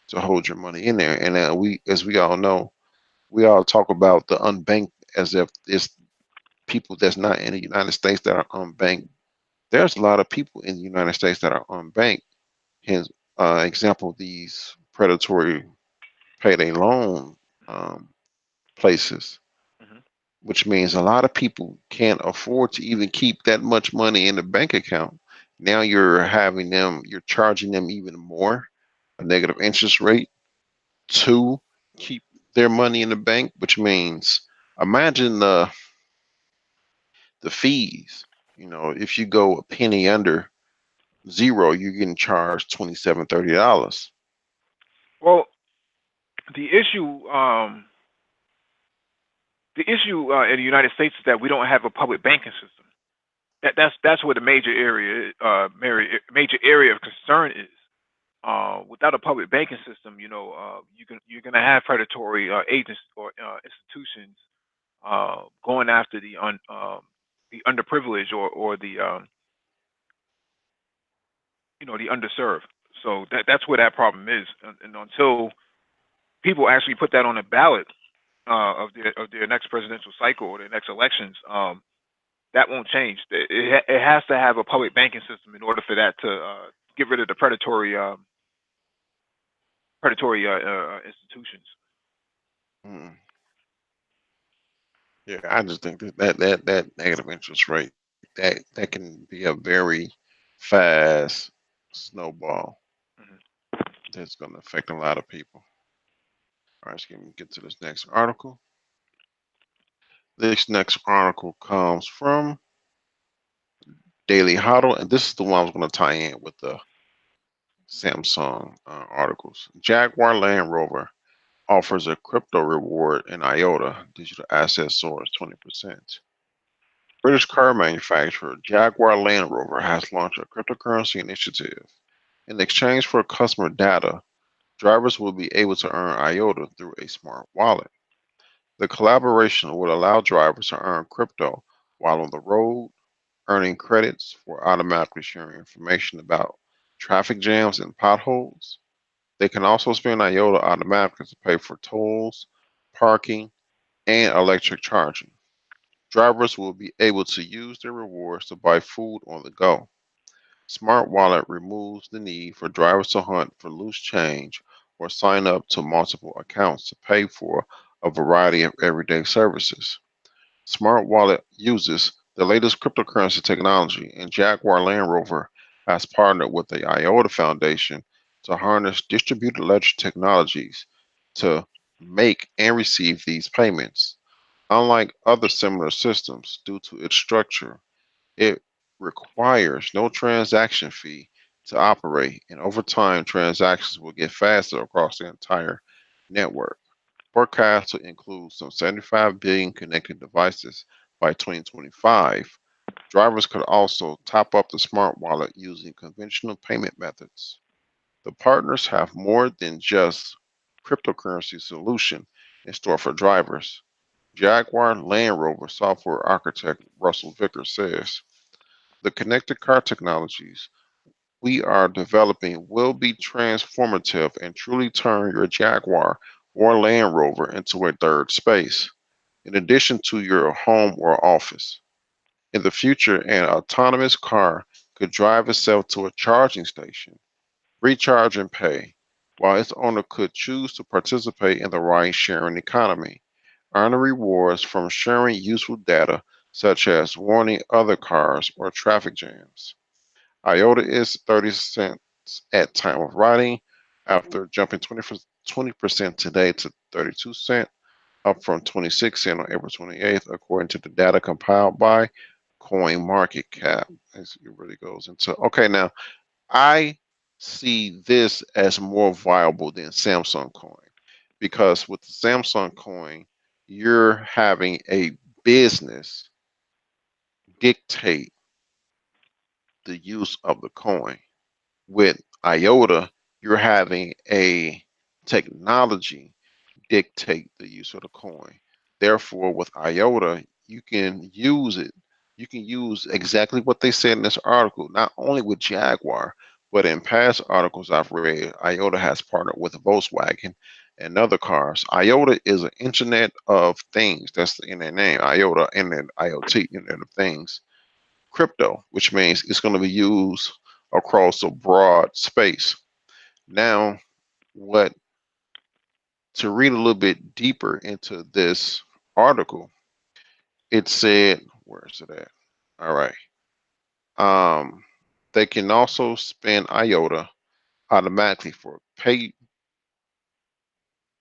to hold your money in there? And as we all know, we all talk about the unbanked as if it's people that's not in the United States that are unbanked. There's a lot of people in the United States that are unbanked. Hence, example, these predatory payday loan um, places, Hmm. which means a lot of people can't afford to even keep that much money in the bank account. Now you're charging them even more, a negative interest rate to keep their money in the bank, which means imagine the fees. You know, if you go a penny under zero, you're getting charged $27, $30. Well, the issue, in the United States is that we don't have a public banking system. That's where the major area of concern is. Without a public banking system, you're gonna have predatory agents or institutions going after the underprivileged or the underserved. So that's where that problem is, and until people actually put that on the ballot of their next presidential cycle or their next elections, that won't change. It has to have a public banking system in order for that to get rid of the predatory institutions. Mm. Yeah, I just think that negative interest rate that can be a very fast snowball Hmm. that's going to affect a lot of people. All right, so let me get to this next article. This next article comes from Daily Huddle, and this is the one I was going to tie in with the Samsung articles. Jaguar Land Rover offers a crypto reward in IOTA. Digital asset soars 20%. British car manufacturer Jaguar Land Rover has launched a cryptocurrency initiative. In exchange for customer data, drivers will be able to earn IOTA through a smart wallet. The collaboration would allow drivers to earn crypto while on the road, earning credits for automatically sharing information about traffic jams and potholes. They can also spend IOTA automatically to pay for tolls, parking, and electric charging. Drivers will be able to use their rewards to buy food on the go. Smart Wallet removes the need for drivers to hunt for loose change or sign up to multiple accounts to pay for a variety of everyday services. Smart Wallet uses the latest cryptocurrency technology, and Jaguar Land Rover has partnered with the IOTA Foundation to harness distributed ledger technologies to make and receive these payments. Unlike other similar systems, due to its structure, it requires no transaction fee to operate, and over time, transactions will get faster across the entire network. Forecast to include some 75 billion connected devices by 2025. Drivers could also top up the smart wallet using conventional payment methods. The partners have more than just cryptocurrency solution in store for drivers. Jaguar Land Rover software architect Russell Vickers says the connected car technologies we are developing will be transformative and truly turn your Jaguar or Land Rover into a third space, in addition to your home or office. In the future, an autonomous car could drive itself to a charging station, recharge and pay, while its owner could choose to participate in the ride sharing economy, earning rewards from sharing useful data such as warning other cars or traffic jams. IOTA is 30 cents at time of writing after jumping 20% today to 32 cents, up from 26 cents on April 28th, according to the data compiled by CoinMarketCap. It really goes into okay. Now, I see this as more viable than Samsung Coin because with the Samsung Coin, you're having a business dictate the use of the coin. With IOTA, you're having a technology dictate the use of the coin. Therefore, with IOTA, you can use it. You can use exactly what they said in this article, not only with Jaguar, But in past articles I've read, IOTA has partnered with Volkswagen and other cars. IOTA is an Internet of Things. That's in their name. IOTA, Internet, IoT, Internet of Things. Crypto, which means it's going to be used across a broad space. Now, what to read a little bit deeper into this article, it said, where is it at? All right. Um, they can also spend IOTA automatically for pay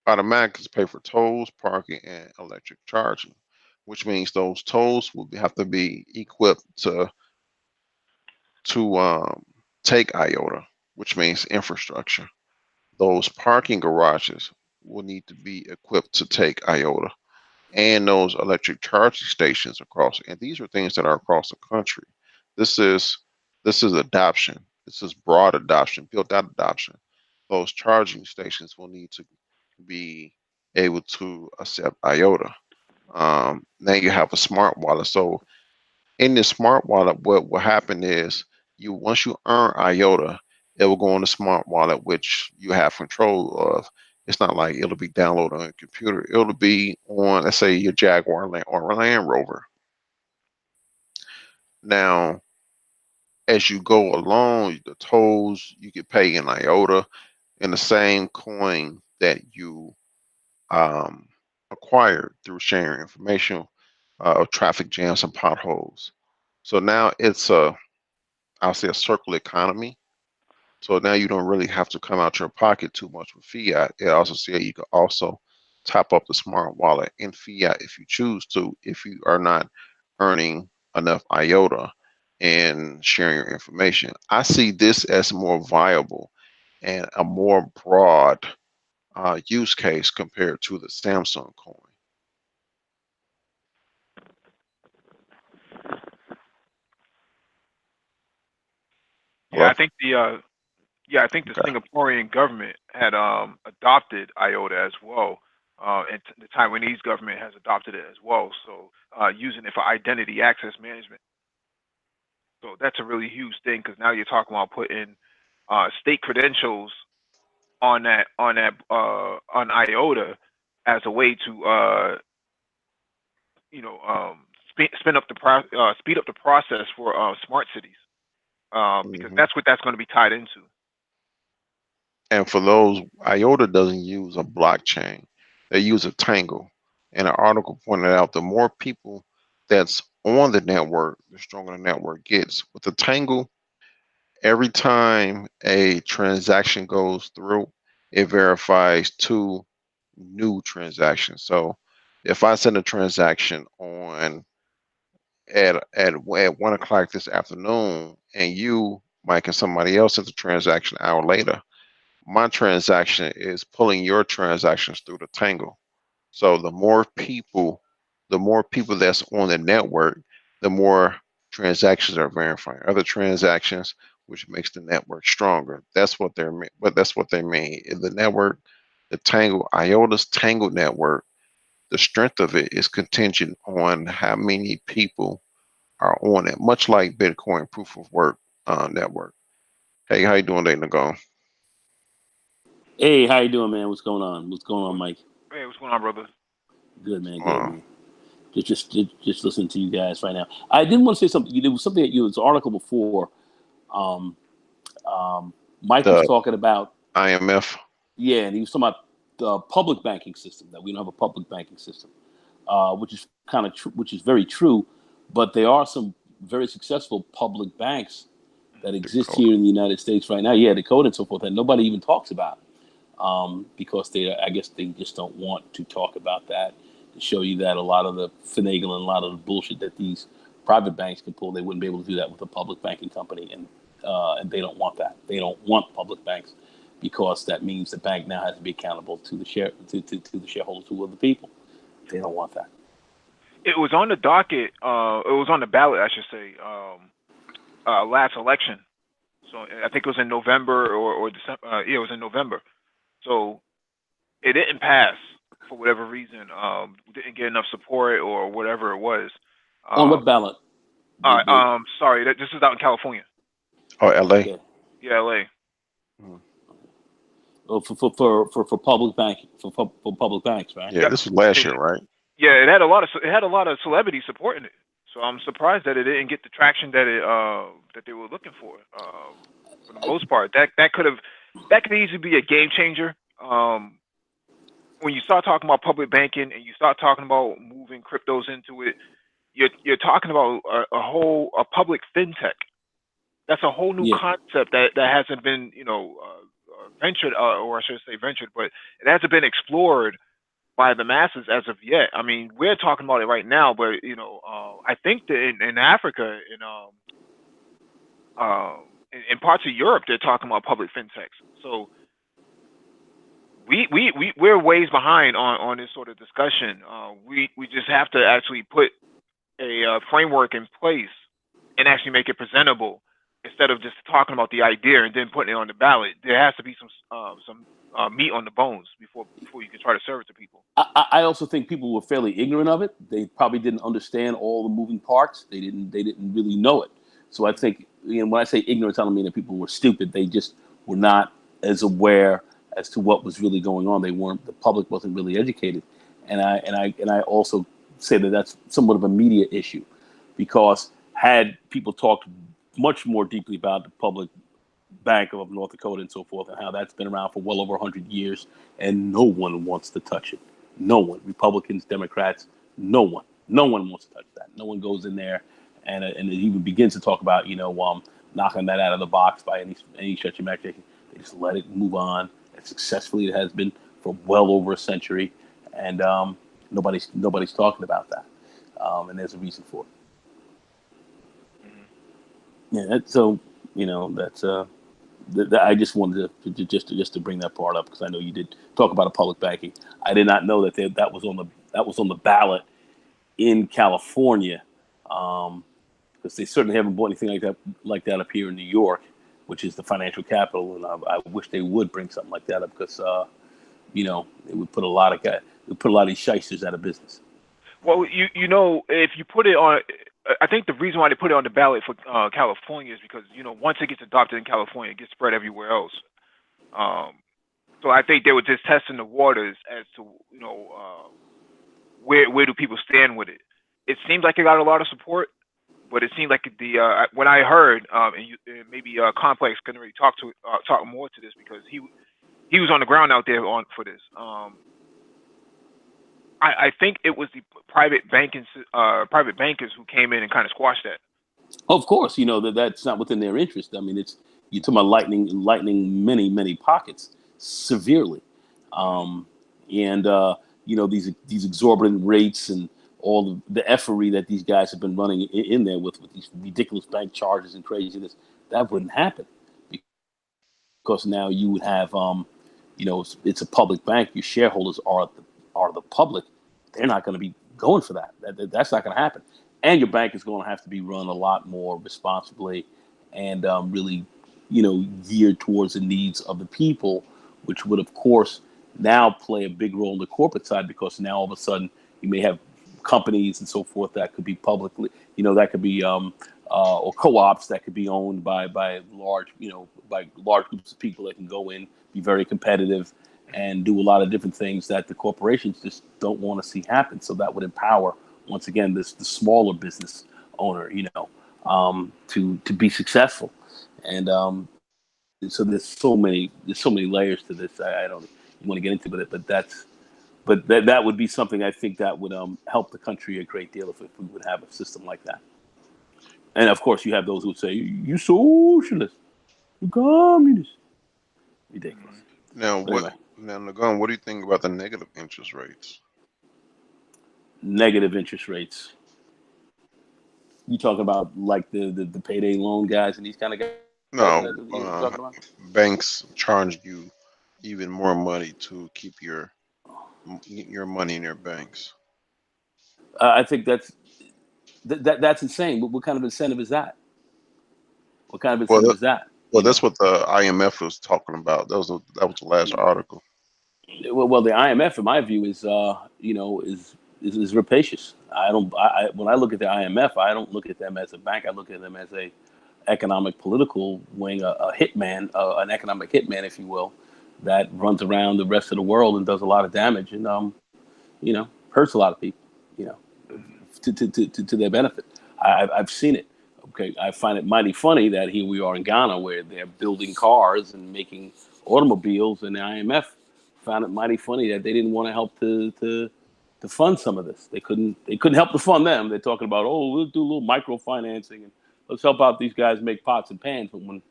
automatically pay for tolls, parking, and electric charging, which means those tolls will have to be equipped to take IOTA, which means infrastructure. Those parking garages will need to be equipped to take IOTA, and those electric charging stations across. And these are things that are across the country. This is this is adoption. This is broad adoption, built out adoption. Those charging stations will need to be able to accept IOTA. Now you have a smart wallet. So in this smart wallet, what will happen is you once you earn IOTA, it will go on the smart wallet, which you have control of. It's not like it'll be downloaded on your computer. It'll be on, let's say, your Jaguar or Land Rover. Now, as you go along, the tolls you can pay in IOTA in the same coin that you um, acquired through sharing information of traffic jams and potholes. So now it's I'll say a circular economy. So now you don't really have to come out your pocket too much with fiat. It also said you can also top up the smart wallet in fiat if you choose to, if you are not earning enough IOTA and sharing your information. I see this as more viable and a more broad use case compared to the Samsung coin. Yeah, Hello? I think the Okay. Singaporean government had adopted IOTA as well, and the Taiwanese government has adopted it as well. So using it for identity access management. So that's a really huge thing because now you're talking about putting state credentials on IOTA as a way to speed up the process for smart cities, because hmm that's what that's going to be tied into. And for those, IOTA doesn't use a blockchain; they use a tangle. And an article pointed out the more people that's on the network, the stronger the network gets. With the tangle, every time a transaction goes through, it verifies two new transactions. So if I send a transaction on at 1 o'clock this afternoon, and you, Mike, and somebody else sends a transaction an hour later, my transaction is pulling your transactions through the tangle. So the more people that's on the network, the more transactions are verifying other transactions, which makes the network stronger. That's what they mean. In the network, the Tangle IOTA's Tangle network, the strength of it is contingent on how many people are on it, much like Bitcoin proof of work network. Hey, how you doing, today, Nicole? Hey, how you doing, man? What's going on? What's going on, What's, Mike? hey, what's going on, brother? Good, man. Good, Uh, man. Just listening to you guys right now. I didn't want to say something. There was something that you was an article before. Um, Mike was the talking about, IMF. yeah, and he was talking about the public banking system, that we don't have a public banking system, which is which is very true. But there are some very successful public banks that exist Dakota. here in the United States right now. Yeah, the code and so forth, that nobody even talks about. Because I guess they just don't want to talk about that, to show you that a lot of the finagling, a lot of the bullshit that these private banks can pull, they wouldn't be able to do that with a public banking company, and they don't want that. They don't want public banks because that means the bank now has to be accountable to the to the shareholders who are the people. They don't want that. It was on the docket. It was on the ballot, I should say. Last election. So I think it was in November or December. Yeah, it was in November. So it didn't pass for whatever reason. We didn't get enough support or whatever it was. On Um, what ballot? Did, sorry, this is out in California. Oh, LA. okay. Yeah, LA. Mhm. For public banking for public banks, right? Yeah, Yep. this was last It, year, right? yeah, it had a lot of celebrities supporting it. So I'm surprised that it didn't get the traction that they were looking for. For the most part, that could easily be a game changer. When you start talking about public banking and you start talking about moving cryptos into it, you're talking about a public fintech. That's a whole new Yeah, concept that hasn't been ventured, or I should say ventured, but it hasn't been explored by the masses as of yet. I mean, we're talking about it right now, but I think that in Africa, in parts of Europe, they're talking about public fintechs. So we're ways behind on this sort of discussion. We just have to actually put a framework in place and actually make it presentable instead of just talking about the idea and then putting it on the ballot. There has to be some meat on the bones before you can try to serve it to people. I also think people were fairly ignorant of it. They probably didn't understand all the moving parts. They didn't really know it. So I think, when I say ignorance, I don't mean that people were stupid. They just were not as aware as to what was really going on. They weren't. The public wasn't really educated, and I also say that that's somewhat of a media issue, because had people talked much more deeply about the public Bank of North Dakota and so forth, and how that's been around for well over 100 years, and no one wants to touch it. No one, Republicans, Democrats, no one wants to touch that. No one goes in there and it even begins to talk about knocking that out of the box by any stretch of imagination. They just let it move on as successfully it has been for well over a century, and nobody's talking about that, and there's a reason for it. Hmm. Yeah, so that's I just wanted to bring that part up, because I know you did talk about a public banking. I did not know that that was on the ballot in California, because they certainly haven't bought anything like that up here in New York, which is the financial capital. And I wish they would bring something like that up, because it would put a lot of these shysters out of business. Well, if you put it on, I think the reason why they put it on the ballot for California is because once it gets adopted in California, it gets spread everywhere else. Um, so I think they were just testing the waters as to where do people stand with it. It seems like it got a lot of support, but it seemed like when I heard, and maybe Complex can really talk more to this, because he was on the ground out there on for this. I think it was the private bankers who came in and kind of squashed that. Of course, that's not within their interest. I mean, you're talking about lightning many pockets severely, um, and these exorbitant rates and all the effery that these guys have been running in there with these ridiculous bank charges and craziness. That wouldn't happen, because now you would have, it's a public bank. Your shareholders are the public. They're not going to be going for that. That's not going to happen. And your bank is going to have to be run a lot more responsibly, and really, geared towards the needs of the people, which would, of course, now play a big role in the corporate side, because now all of a sudden you may have companies and so forth that could be publicly, that could be or co-ops that could be owned by large groups of people that can go in, be very competitive, and do a lot of different things that the corporations just don't want to see happen. So that would empower, once again, the smaller business owner, to be successful. And so there's so many layers to this. I don't want to get into it, but that would be something I think that would help the country a great deal, if we would have a system like that. And of course, you have those who would say, "You socialist, you communist." Ridiculous. Hmm. Now, But anyway, Nagun, what do you think about the negative interest rates? negative interest rates. You talking about like the payday loan guys and these kind of guys that No, you're talking about? banks charge you even more money to keep your money in their banks. I think that's insane. What kind of incentive is that? What kind of Well, incentive is that? well, that's what the IMF was talking about. That was the last article. Well, the IMF, in my view, is rapacious. I don't. When I look at the IMF, I don't look at them as a bank. I look at them as economic political wing, a hitman, an economic hitman, if you will, that runs around the rest of the world and does a lot of damage and hurts a lot of people, you know, to their benefit. I've seen it. Okay, I find it mighty funny that here we are in Ghana where they're building cars and making automobiles, and the IMF found it mighty funny that they didn't want to help to fund some of this. They couldn't help to fund them. They're talking about, oh, we'll do a little microfinancing and let's help out these guys make pots and pans. But when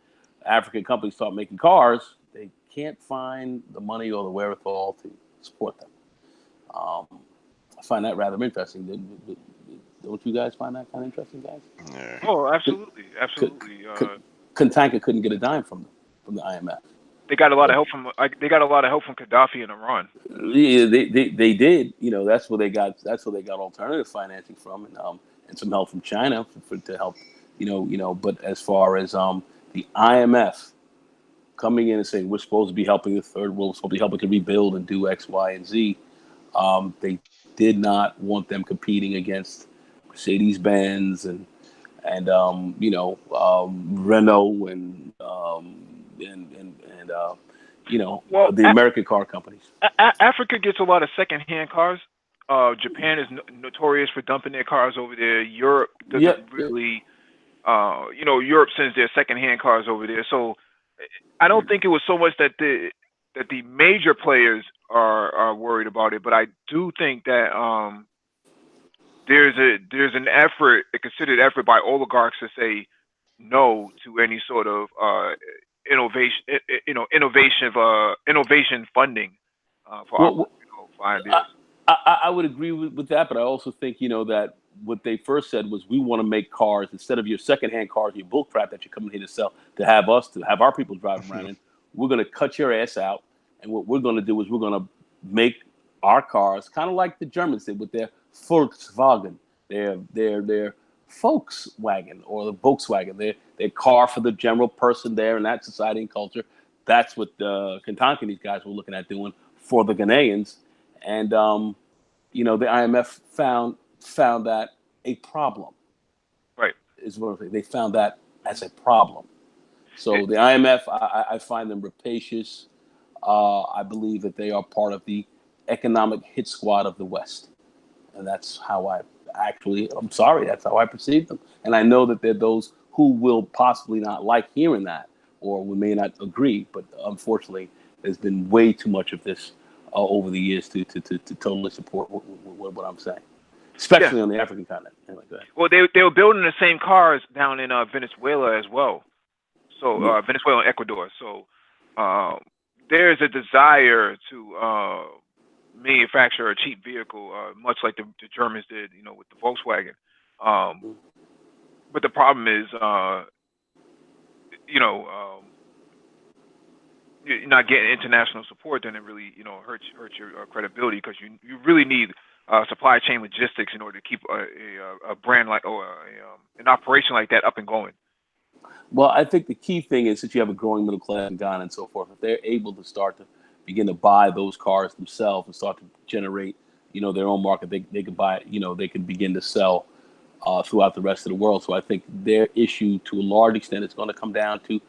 African companies start making cars, they can't find the money or the wherewithal to support them. I find that rather interesting. Don't you guys find that kind of interesting, guys? Yeah. Oh, absolutely, absolutely. Kantanka couldn't get a dime from the IMF. They got a lot of help from Gaddafi and Iran. Yeah, they did. That's where they got alternative financing from, and some help from China to help. But as far as the IMF coming in and saying we're supposed to be helping the third world, we're supposed to be helping to rebuild and do X, Y, and Z, they did not want them competing against Mercedes-Benz and Renault and Well, the American car companies. Africa gets a lot of second-hand cars. Japan is notorious for dumping their cars over there. Europe doesn't really, Europe sends their second-hand cars over there. So I don't think it was so much that the major players are worried about it, but I do think that there's an effort, a considered effort by oligarchs to say no to any sort of innovation, innovation funding for ideas. I would agree with that, but I also think that what they first said was we want to make cars instead of your secondhand cars, your bull crap that you're coming here to sell, to have our people driving around in. We're going to cut your ass out, and what we're going to do is we're going to make our cars kind of like the Germans did with their Volkswagen, their Volkswagen or the Volkswagen, their car for the general person there in that society and culture. That's what Kantanka and these guys were looking at doing for the Ghanaians. And, the IMF found that a problem. Right. Is what I'm saying. They found that as a problem. So the IMF, I find them rapacious. I believe that they are part of the economic hit squad of the West. And that's how that's how I perceive them. And I know that there are those who will possibly not like hearing that, or we may not agree, but unfortunately, there's been way too much of this over the years to totally support what I'm saying, especially on the African continent. Like that. Well, they were building the same cars down in Venezuela as well. So Venezuela and Ecuador. So there's a desire to manufacture a cheap vehicle, much like the Germans did, with the Volkswagen. But the problem is, you're not getting international support, then it really, hurts your credibility, because you really need supply chain logistics in order to keep a brand like an operation like that up and going. Well, I think the key thing is that you have a growing middle class in Ghana and so forth. If they're able to start to begin to buy those cars themselves and start to generate, their own market, they could buy, they can begin to sell throughout the rest of the world. So I think their issue, to a large extent, is going to come down to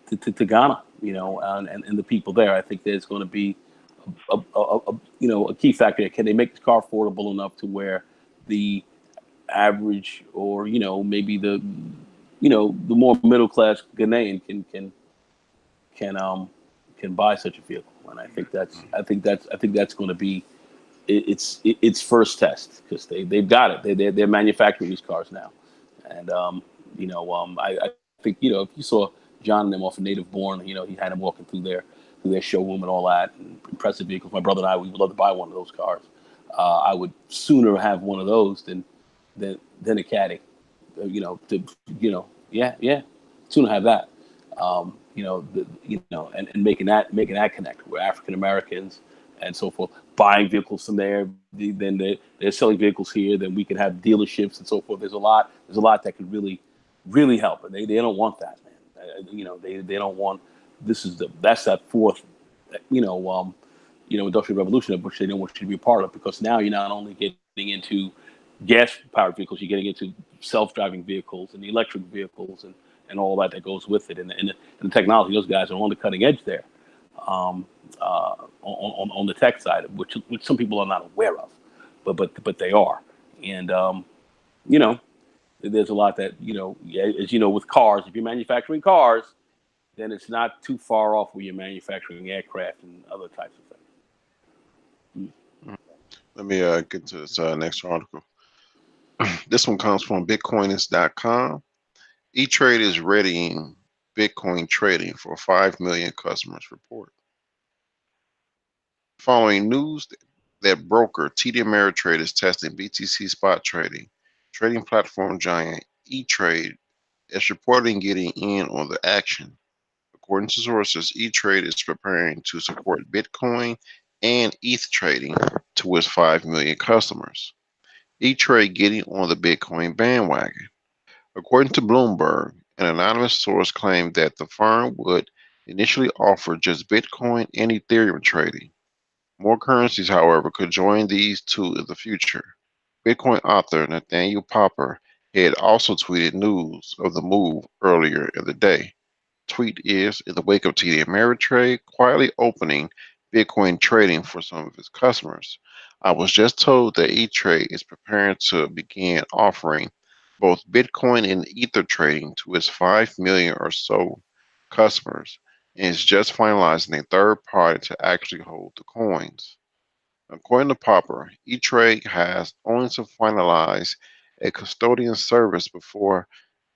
Ghana, and the people there. I think there's going to be a key factor. Can they make the car affordable enough to where the average, or maybe the more middle class Ghanaian can buy such a vehicle? And I think that's going to be its first test, because they've got it. They're manufacturing these cars now, and I think if you saw John and them off of Native Born, he had him walking through their showroom and all that, and impressive vehicles. My brother and I, we would love to buy one of those cars. I would sooner have one of those than a Caddy. Sooner have that. And making that connect where African Americans and so forth buying vehicles from there, then they're selling vehicles here. Then we can have dealerships and so forth. There's a lot that could really help, and they don't want that, man. They don't want. That's that fourth, industrial revolution of which they don't want you to be a part of, because now you're not only getting into gas-powered vehicles, you're getting into self-driving vehicles and electric vehicles and all that goes with it, and the technology. Those guys are on the cutting edge there, um, on the tech side, which some people are not aware of, but they are, and you know, there's a lot that as you know, with cars. If you're manufacturing cars, then it's not too far off where you're manufacturing aircraft and other types of things. Mm. Let me get to this next article. This one comes from Bitcoinist.com. E-Trade is readying Bitcoin trading for 5 million customers report. Following news that broker TD Ameritrade is testing BTC spot trading platform giant E-Trade is reporting getting in on the action. According to sources, E-Trade is preparing to support Bitcoin and ETH trading to its 5 million customers. E-Trade getting on the Bitcoin bandwagon. According to Bloomberg, an anonymous source claimed that the firm would initially offer just Bitcoin and Ethereum trading. More currencies, however, could join these two in the future. Bitcoin author Nathaniel Popper had also tweeted news of the move earlier in the day. Tweet is in the wake of TD Ameritrade quietly opening Bitcoin trading for some of its customers. I was just told that E-Trade is preparing to begin offering both Bitcoin and Ether trading to its 5 million or so customers and is just finalizing a third party to actually hold the coins. According to Popper, E-Trade has only to finalize a custodian service before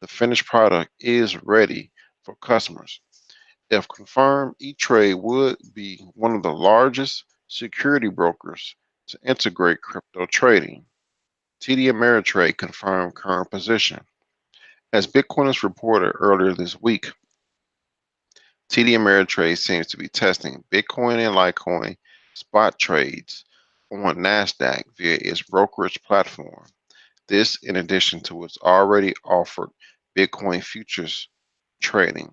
the finished product is ready for customers. If confirmed, E-Trade would be one of the largest security brokers to integrate crypto trading. TD Ameritrade confirmed current position. As Bitcoiners reported earlier this week, TD Ameritrade seems to be testing Bitcoin and Litecoin spot trades on NASDAQ via its brokerage platform. This in addition to its already offered Bitcoin futures trading.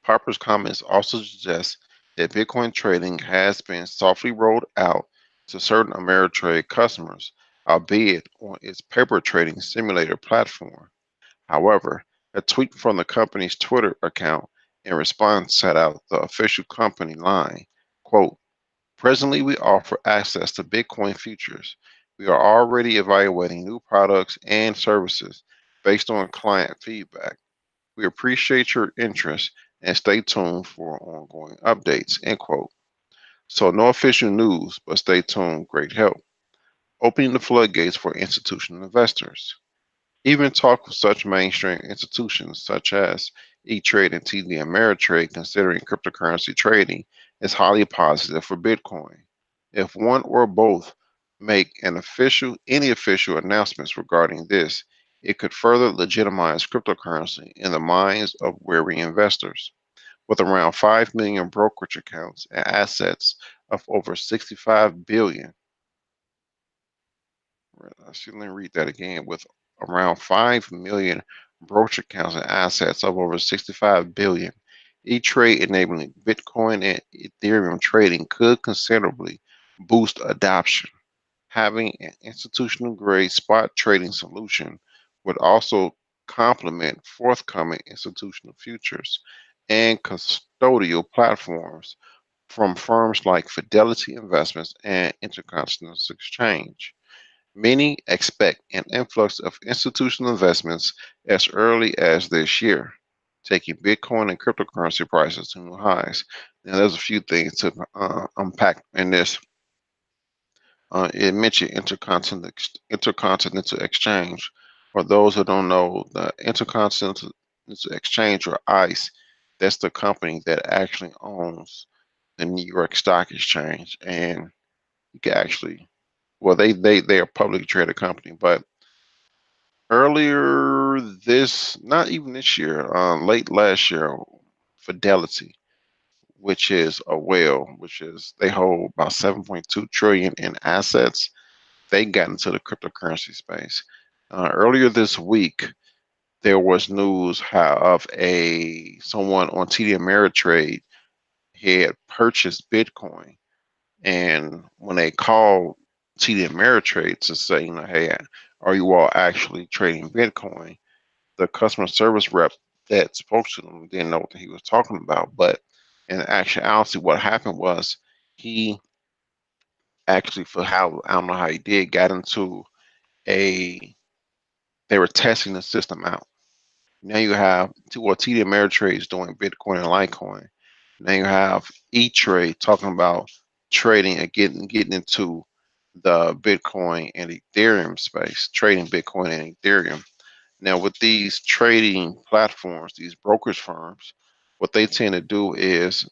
Popper's comments also suggest that Bitcoin trading has been softly rolled out to certain Ameritrade customers, albeit on its paper trading simulator platform. However, a tweet from the company's Twitter account in response set out the official company line, quote, presently we offer access to Bitcoin futures. We are already evaluating new products and services based on client feedback. We appreciate your interest and stay tuned for ongoing updates, end quote. So no official news, but stay tuned, great help. Opening the floodgates for institutional investors. Even talk with such mainstream institutions such as E-Trade and TD Ameritrade considering cryptocurrency trading is highly positive for Bitcoin. If one or both make any official announcements regarding this, it could further legitimize cryptocurrency in the minds of wary investors. With around 5 million brokerage accounts and assets of over 65 billion. I should let me read that again. With around 5 million brokerage accounts and assets of over 65 billion, E-Trade enabling Bitcoin and Ethereum trading could considerably boost adoption. Having an institutional grade spot trading solution would also complement forthcoming institutional futures and custodial platforms from firms like Fidelity Investments and Intercontinental Exchange. Many expect an influx of institutional investments as early as this year, taking Bitcoin and cryptocurrency prices to new highs. Now, there's a few things to unpack in this. It mentioned intercontinental exchange. For those who don't know, the Intercontinental Exchange, or ICE, that's the company that actually owns the New York Stock Exchange, and you can actually, well, they are a publicly traded company, but earlier not even this year, late last year, Fidelity, which is a whale, which is they hold about 7.2 trillion in assets. They got into the cryptocurrency space. Earlier this week, there was news of someone on TD Ameritrade had purchased Bitcoin, and when they called TD Ameritrade to say, hey, are you all actually trading Bitcoin? the customer service rep that spoke to them didn't know what he was talking about. But in actuality, what happened was he actually, for how I don't know how he did, got into a they were testing the system out. Now you have TD Ameritrade is doing Bitcoin and Litecoin. Now you have E-Trade talking about trading and getting into the Bitcoin and Ethereum space, trading Bitcoin and Ethereum. Now with these trading platforms, these brokerage firms, what they tend to do is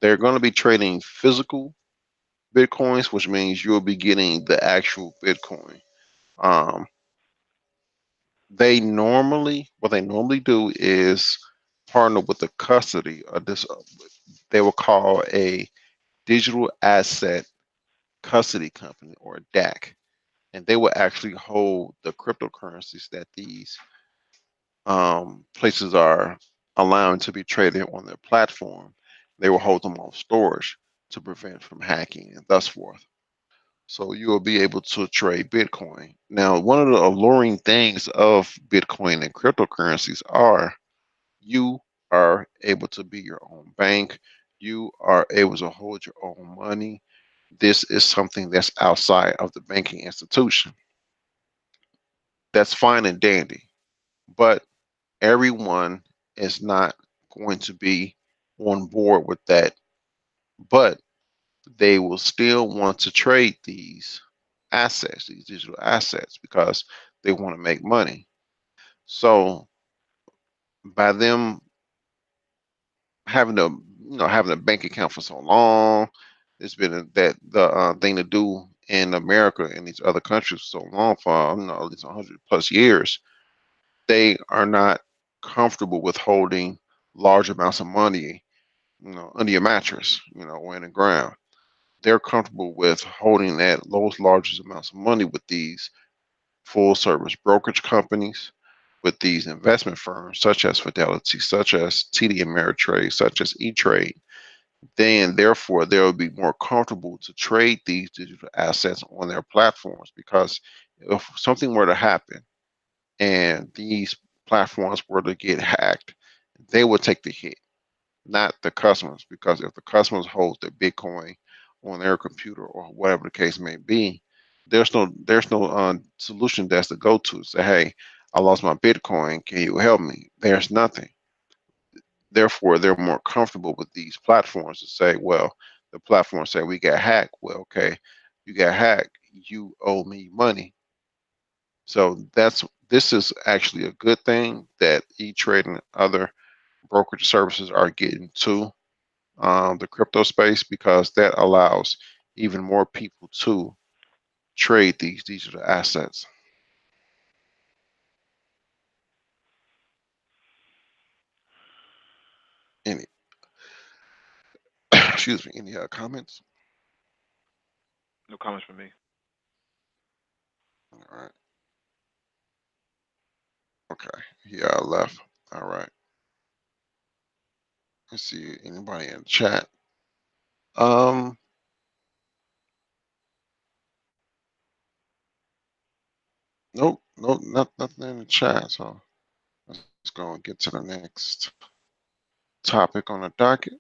they're going to be trading physical Bitcoins, which means you'll be getting the actual Bitcoin. Um, what they normally do is partner with the custody of this. They will call a digital asset custody company or a DAC, and they will actually hold the cryptocurrencies that these places are allowing to be traded on their platform. They will hold them on storage to prevent from hacking and thus forth. So you will be able to trade Bitcoin. Now, one of the alluring things of Bitcoin and cryptocurrencies are you are able to be your own bank. You are able to hold your own money. This is something that's outside of the banking institution. That's fine and dandy, but everyone is not going to be on board with that. But they will still want to trade these assets, these digital assets, because they want to make money. So by them having a having a bank account for so long, it's been that the thing to do in America and these other countries for so long for at least 100 plus years. They are not comfortable with holding large amounts of money, under your mattress, or in the ground. They're comfortable with holding that those largest amounts of money with these full service brokerage companies, with these investment firms such as Fidelity, such as TD Ameritrade, such as E-Trade. Then therefore they'll be more comfortable to trade these digital assets on their platforms, because if something were to happen and these platforms were to get hacked, they would take the hit, not the customers, because if the customers hold their Bitcoin on their computer or whatever the case may be, there's no solution desk to go to say, hey, I lost my Bitcoin, can you help me? There's nothing. Therefore, they're more comfortable with these platforms to say, well, the platform say we got hacked. Well, okay, you got hacked, you owe me money. So this is actually a good thing that E-Trade and other brokerage services are getting to the crypto space, because that allows even more people to trade these digital assets. Any excuse me, any comments? No comments from me. All right. Okay. Yeah, I left. All right. Let's see anybody in the chat. Um, nope, nope, nothing in the chat. So let's go and get to the next topic on the docket.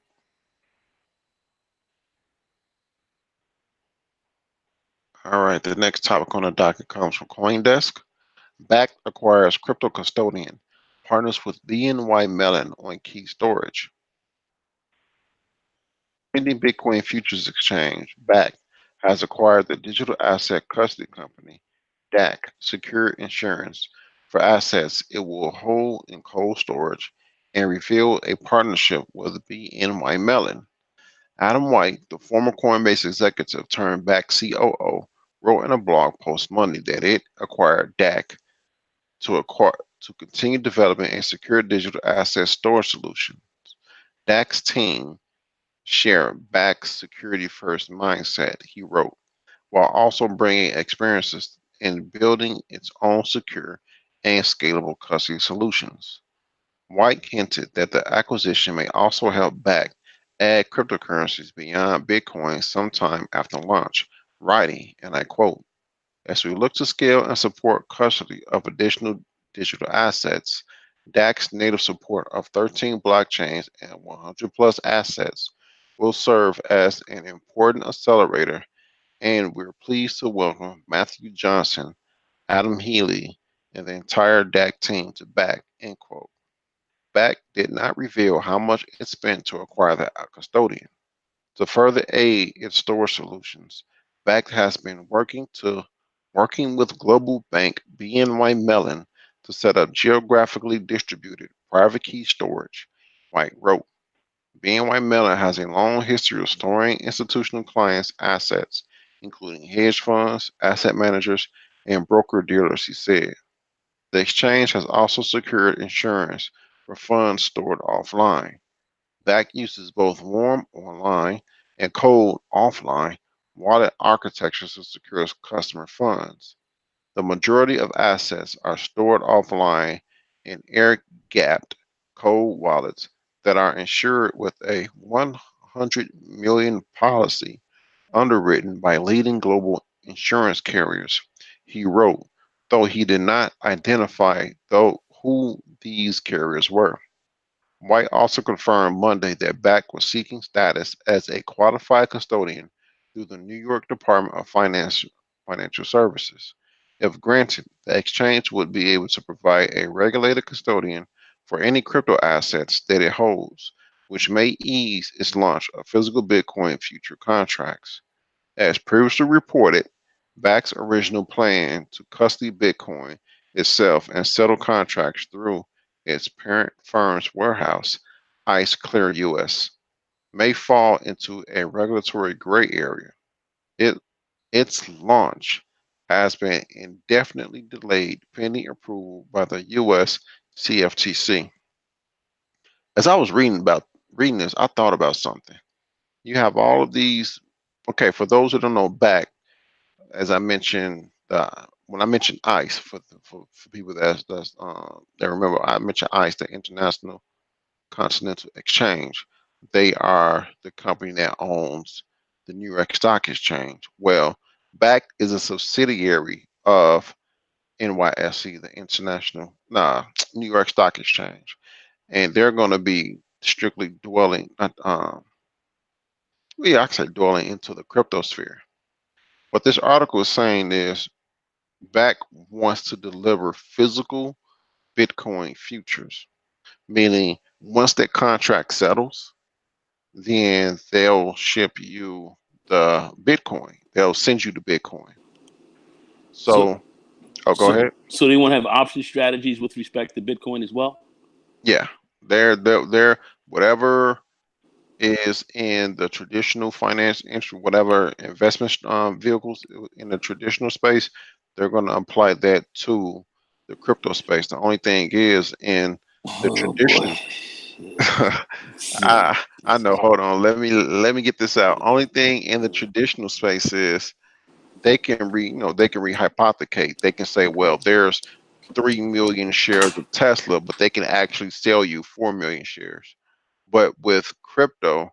All right, the next topic on the docket comes from CoinDesk. Bakkt acquires crypto custodian, partners with BNY Mellon on key storage. Pending Bitcoin Futures Exchange, Bakkt, has acquired the digital asset custody company, DAC, Secure Insurance, for assets it will hold in cold storage, and revealed a partnership with BNY Mellon. Adam White, the former Coinbase executive turned Bakkt COO, wrote in a blog post Monday that it acquired DAC to continue developing a secure digital asset storage solution. DAC's team share Bakkt's security first mindset, he wrote, while also bringing experiences in building its own secure and scalable custody solutions. White hinted that the acquisition may also help Bakkt add cryptocurrencies beyond Bitcoin sometime after launch, writing, and I quote, as we look to scale and support custody of additional digital assets. DAX native support of 13 blockchains and 100 plus assets will serve as an important accelerator, and we're pleased to welcome Matthew Johnson, Adam Healy, and the entire DAC team to BAC, end quote. BAC did not reveal how much it spent to acquire the custodian. To further aid its storage solutions, BAC has been working with global bank BNY Mellon to set up geographically distributed private key storage. White wrote, BNY Mellon has a long history of storing institutional clients' assets, including hedge funds, asset managers, and broker dealers, he said. The exchange has also secured insurance for funds stored offline. BAC uses both warm online and cold offline wallet architectures to secure customer funds. The majority of assets are stored offline in air-gapped cold wallets that are insured with a 100 million policy underwritten by leading global insurance carriers, he wrote, though he did not identify who these carriers were. White also confirmed Monday that BAC was seeking status as a qualified custodian through the New York Department of Financial Services. If granted, the exchange would be able to provide a regulated custodian for any crypto assets that it holds, which may ease its launch of physical Bitcoin future contracts. As previously reported, BAC's original plan to custody Bitcoin itself and settle contracts through its parent firm's warehouse, ICE Clear US, may fall into a regulatory gray area. It, its launch has been indefinitely delayed pending approval by the US CFTC. As I was reading this, I thought about something. You have all of these. Okay, for those who don't know, BAC, as I mentioned, when I mentioned ICE, for people that remember, I mentioned ICE, the International Continental Exchange. They are the company that owns the New York Stock Exchange. Well, BAC is a subsidiary of NYSE, the New York Stock Exchange, and they're going to be strictly dwelling, yeah, I say dwelling into the crypto sphere. What this article is saying is BAC wants to deliver physical Bitcoin futures, meaning once that contract settles, then they'll ship you the Bitcoin. They'll send you the Bitcoin. So, So, oh, go ahead. so they want to have option strategies with respect to Bitcoin as well. Yeah, they're whatever is in the traditional finance instrument, whatever investment vehicles in the traditional space, they're going to apply that to the crypto space. The only thing is in the Oh traditional. boy. I know. Hold on. Let me get this out. Only thing in the traditional space is they can rehypothecate. They can say, well, there's 3 million shares of Tesla, but they can actually sell you 4 million shares. But with crypto,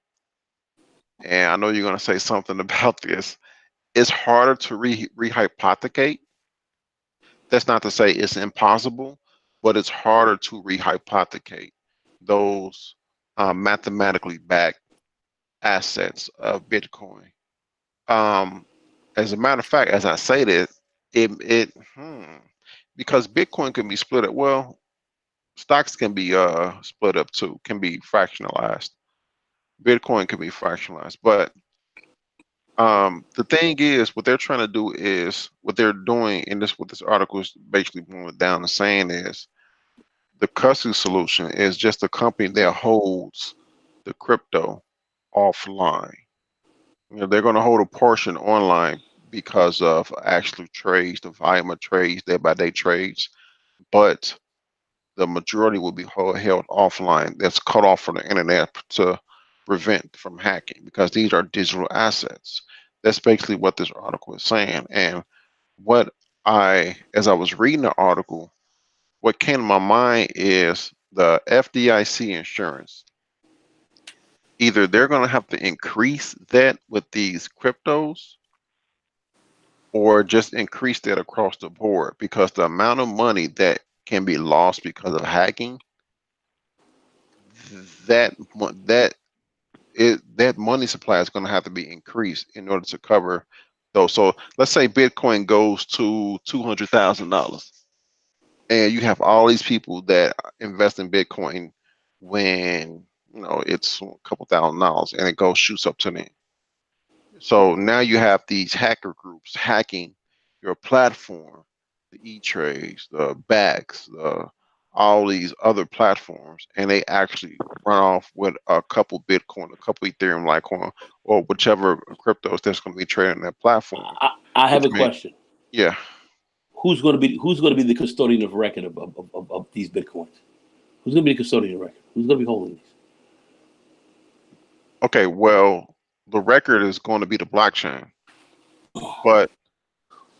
and I know you're going to say something about this, it's harder to rehypothecate. That's not to say it's impossible, but it's harder to rehypothecate those mathematically backed assets of Bitcoin. Um, as a matter of fact, as I say this, because Bitcoin can be split up. Well, stocks can be split up too, can be fractionalized. Bitcoin can be fractionalized, but the thing is, what they're trying to do is what they're doing in this. What this article is basically going down and saying is the custody solution is just a company that holds the crypto offline. You know, they're going to hold a portion online because of actual trades, the volume of trades, day by day trades, but the majority will be held offline. That's cut off from the internet to prevent from hacking because these are digital assets. That's basically what this article is saying. And what as I was reading the article, what came to my mind is the FDIC insurance. Either they're going to have to increase that with these cryptos or just increase that across the board because the amount of money that can be lost because of hacking, that that money supply is going to have to be increased in order to cover those. So let's say Bitcoin goes to $200,000, and you have all these people that invest in Bitcoin when it's a couple $1,000, and it goes shoots up to them. So now you have these hacker groups hacking your platform, the E-Trades, the BACs, all these other platforms, and they actually run off with a couple Bitcoin, a couple Ethereum, Litecoin, or whichever cryptos that's going to be trading that platform. I have Which a question. Yeah. Who's going to be the custodian of record of these Bitcoins? Who's going to be the custodian of record? Who's going to be holding these? Okay, well, the record is going to be the blockchain, but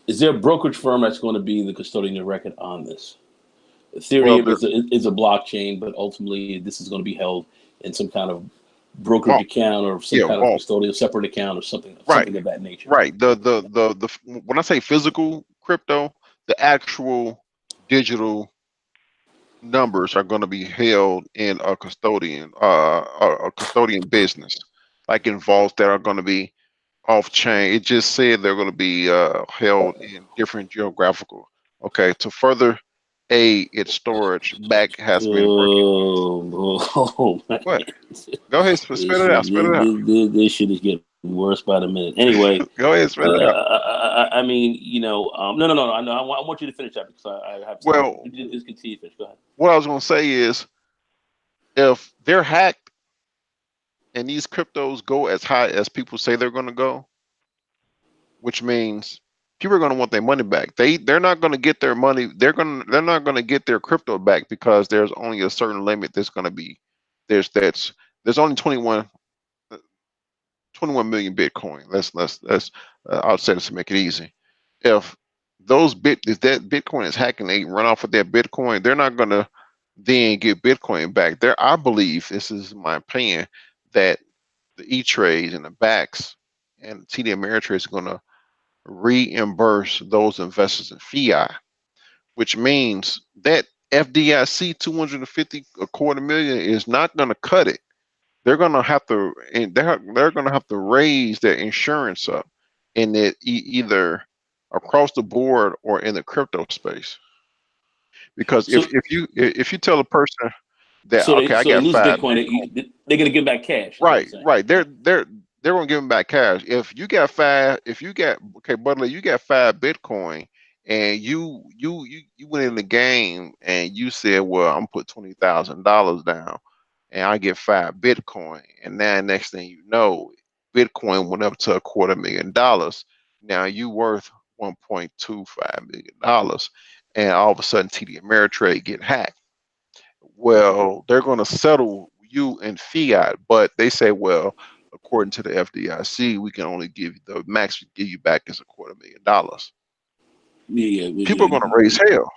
is there a brokerage firm that's going to be the custodian of record on this? well, Ethereum is a blockchain, but ultimately this is going to be held in some kind of brokerage well, account or some yeah, kind of custodial separate account or something right, of that nature. right. The when I say physical crypto, the actual digital numbers are going to be held in a custodian business, like in vaults that are going to be off chain. It just said they're going to be held in different geographical. Okay, to further aid its storage, back has been working. Oh man. What? Go ahead, spit it out. Spit it out. This shit is getting worse by the minute. Anyway, Go ahead, spit it out. I mean, no. I know. I want you to finish that because I have something. Well, Just continue to finish. Go ahead. what I was going to say is, if they're hacked and these cryptos go as high as people say they're going to go, which means people are going to want their money back. They're not going to get their money. They're not going to get their crypto back because there's only a certain limit that's going to be there's only 21 million Bitcoin. Let's I'll say this to make it easy. If if that Bitcoin is hacking, they run off of their Bitcoin, they're not going to then get Bitcoin back. There, I believe, this is my opinion, that the E-Trades and the BACs and TD Ameritrade is going to reimburse those investors in fiat, which means that FDIC 250 a quarter million is not going to cut it. They're going to have to, and they're going to have to raise their insurance up in it either across the board or in the crypto space. Because So if you tell a person that, so okay, I they got lose five Bitcoin. Bitcoin. They're gonna give back cash. Is what you're Right, saying. right. They're gonna give them back cash. If you got okay, Butler, you got 5 Bitcoin, and you went in the game and you said, well, I'm put $20,000 down, and I get 5 Bitcoin, and now next thing you know, Bitcoin went up to $250,000. Now you worth $1.25 million, and all of a sudden TD Ameritrade get hacked. Well, they're going to settle you in fiat, but they say, well, according to the FDIC, we can only give you the max we give you back is $250,000. People are going to raise hell.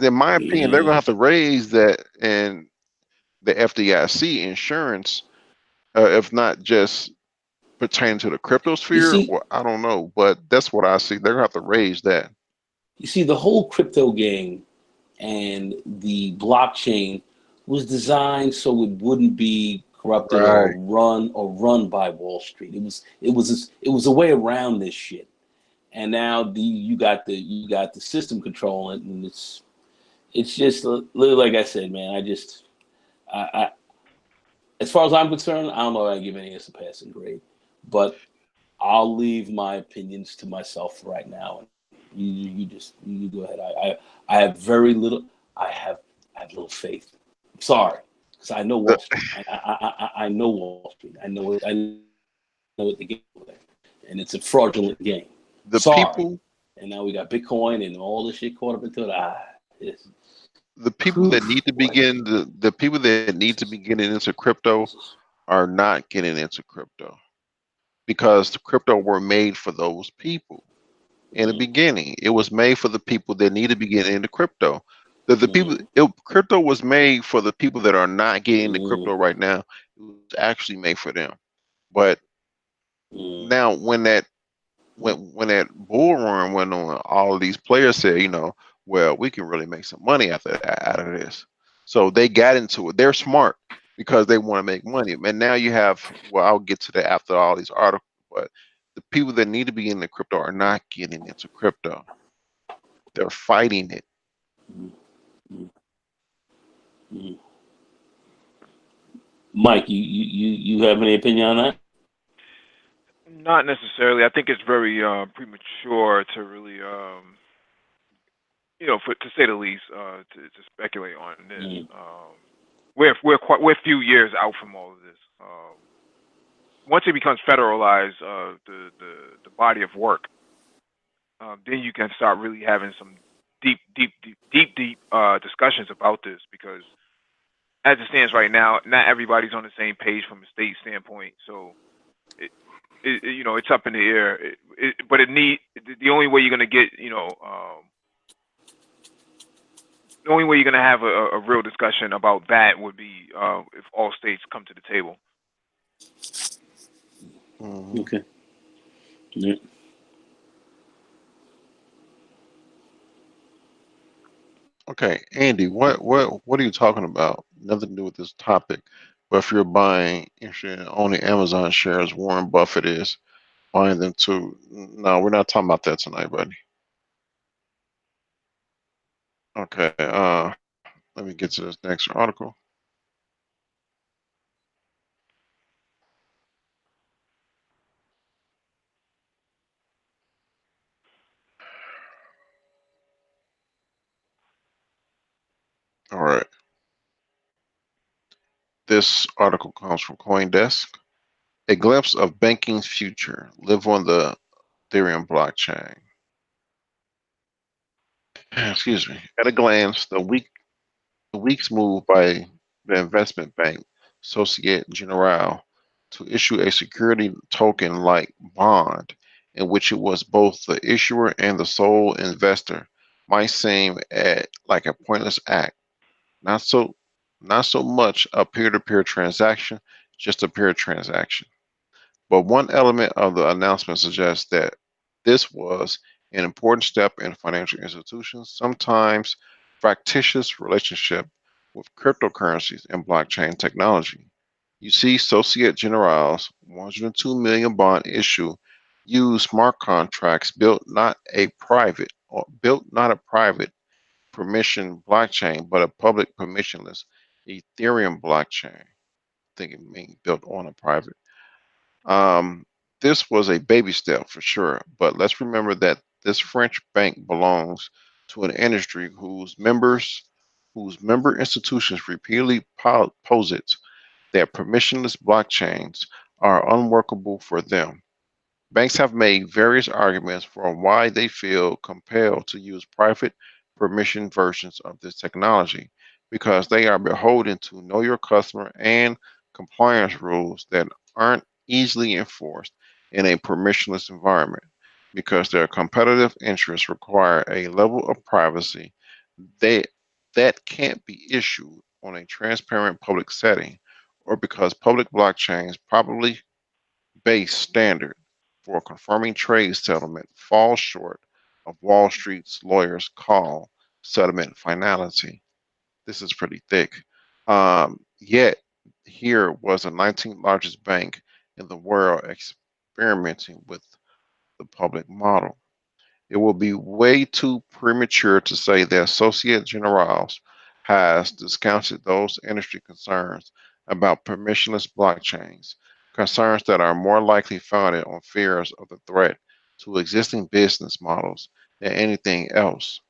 In my opinion, they're going to have to raise that and the FDIC insurance, if not just pertaining to the crypto You sphere, see, or I don't know, but that's what I see. They're going to have to raise that. the whole crypto game and the blockchain was designed so it wouldn't be corrupted Right. or run by Wall Street. It was a way around this shit. And now you got the system controlling it, and it's just like I said, man. I as far as I'm concerned, I don't know if I give any of this a passing grade, but I'll leave my opinions to myself right now. You go ahead. I have very little. I have little faith. I'm sorry, because I know The Wall Street. I know Wall Street. I know it. I know what the game is, and it's a fraudulent game. the Sorry. people And now we got Bitcoin and all this shit caught up into it. the people that need to Boy, begin the people that need to be getting into crypto Jesus. are not getting into crypto because the crypto were made for those people in the Mm, beginning. It was made for the people that need to be getting into crypto. mm, Crypto was made for the people that are not getting into mm, crypto right now. It was actually made for them. But mm. now when that bull run went on, all of these players said, well, we can really make some money out of this. So they got into it. They're smart because they want to make money. And now you have, well, I'll get to that after all these articles, but the people that need to be in the crypto are not getting into crypto. They're fighting it. Mm, mm, mm. Mike, you have any opinion on that? Not necessarily. I think it's very premature to really, to say the least, to speculate on this. Mm, We're a few years out from all of this. Once it becomes federalized, the body of work, then you can start really having some deep discussions about this. Because as it stands right now, not everybody's on the same page from a state standpoint. So it's up in the air. But the only way you're gonna get, the only way you're gonna have a real discussion about that would be if all states come to the table. Hmm. okay. Yeah. Okay, Andy, what are you talking about? Nothing to do with this topic. But if you're buying, if you're owning Amazon shares, Warren Buffett is buying them too. No, we're not talking about that tonight, buddy. Okay, let me get to this next article. All right, this article comes from CoinDesk. A glimpse of banking's future. Live on the Ethereum blockchain. Excuse me. At a glance, the week's move by the investment bank Societe Generale to issue a security token like bond, in which it was both the issuer and the sole investor, might seem like a pointless act. Not so, not so much a peer-to-peer transaction, just a peer transaction. But one element of the announcement suggests that this was an important step in financial institutions' sometimes factitious relationship with cryptocurrencies and blockchain technology. You see, Societe Generale's 102 million bond issue used smart contracts built not a private permission blockchain, but a public permissionless Ethereum blockchain. I think it means built on a private. um, this was a baby step for sure, but let's remember that this French bank belongs to an industry whose member institutions repeatedly posit that permissionless blockchains are unworkable for them. Banks have made various arguments for why they feel compelled to use private permission versions of this technology because they are beholden to know your customer and compliance rules that aren't easily enforced in a permissionless environment because their competitive interests require a level of privacy that can't be issued on a transparent public setting or because public blockchains probably base standard for confirming trade settlement falls short of Wall Street's lawyers call settlement finality. This is pretty thick. Yet, here was the 19th largest bank in the world experimenting with the public model. It will be way too premature to say that Associate Generals has discounted those industry concerns about permissionless blockchains, concerns that are more likely founded on fears of the threat to existing business models than anything else.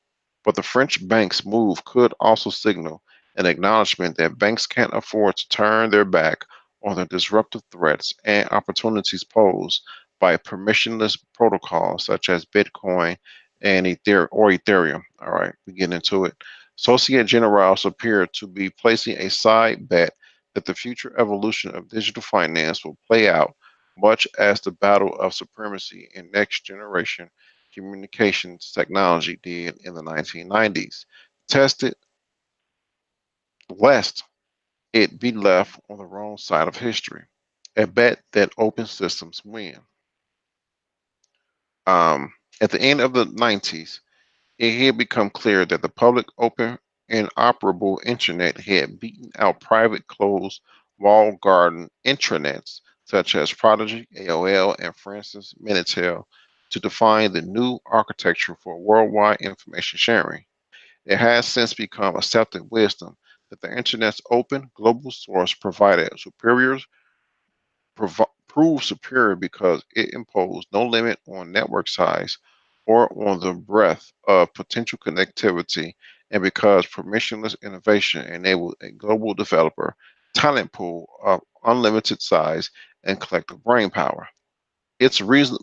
But the French bank's move could also signal an acknowledgement that banks can't afford to turn their back on the disruptive threats and opportunities posed by permissionless protocols such as Bitcoin and Ethereum. All right, we get into it. Societe Generale appear to be placing a side bet that the future evolution of digital finance will play out much as the battle of supremacy in next generation communications technology did in the 1990s. Tested lest it be left on the wrong side of history. A bet that open systems win. At the end of the 90s, it had become clear that the public, open, and operable internet had beaten out private, closed, walled garden intranets such as Prodigy, AOL, and Francis Minitel to define the new architecture for worldwide information sharing. It has since become accepted wisdom that the Internet's open global source provided superior proved superior because it imposed no limit on network size or on the breadth of potential connectivity, and because permissionless innovation enabled a global developer talent pool of unlimited size and collective brainpower. It's reason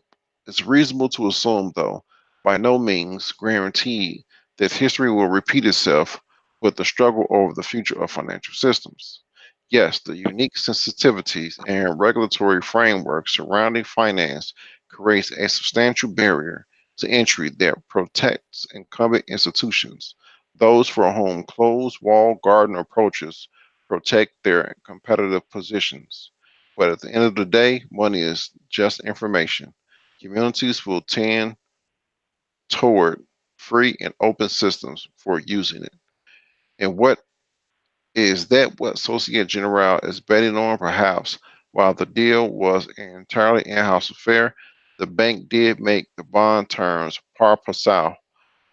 it's reasonable to assume, though, by no means guaranteed, that history will repeat itself with the struggle over the future of financial systems. Yes, the unique sensitivities and regulatory framework surrounding finance creates a substantial barrier to entry that protects incumbent institutions, those for whom closed wall garden approaches protect their competitive positions. But at the end of the day, money is just information. Communities will tend toward free and open systems for using it. And what is that what Societe Generale is betting on? Perhaps. While the deal was an entirely in-house affair, the bank did make the bond terms par passer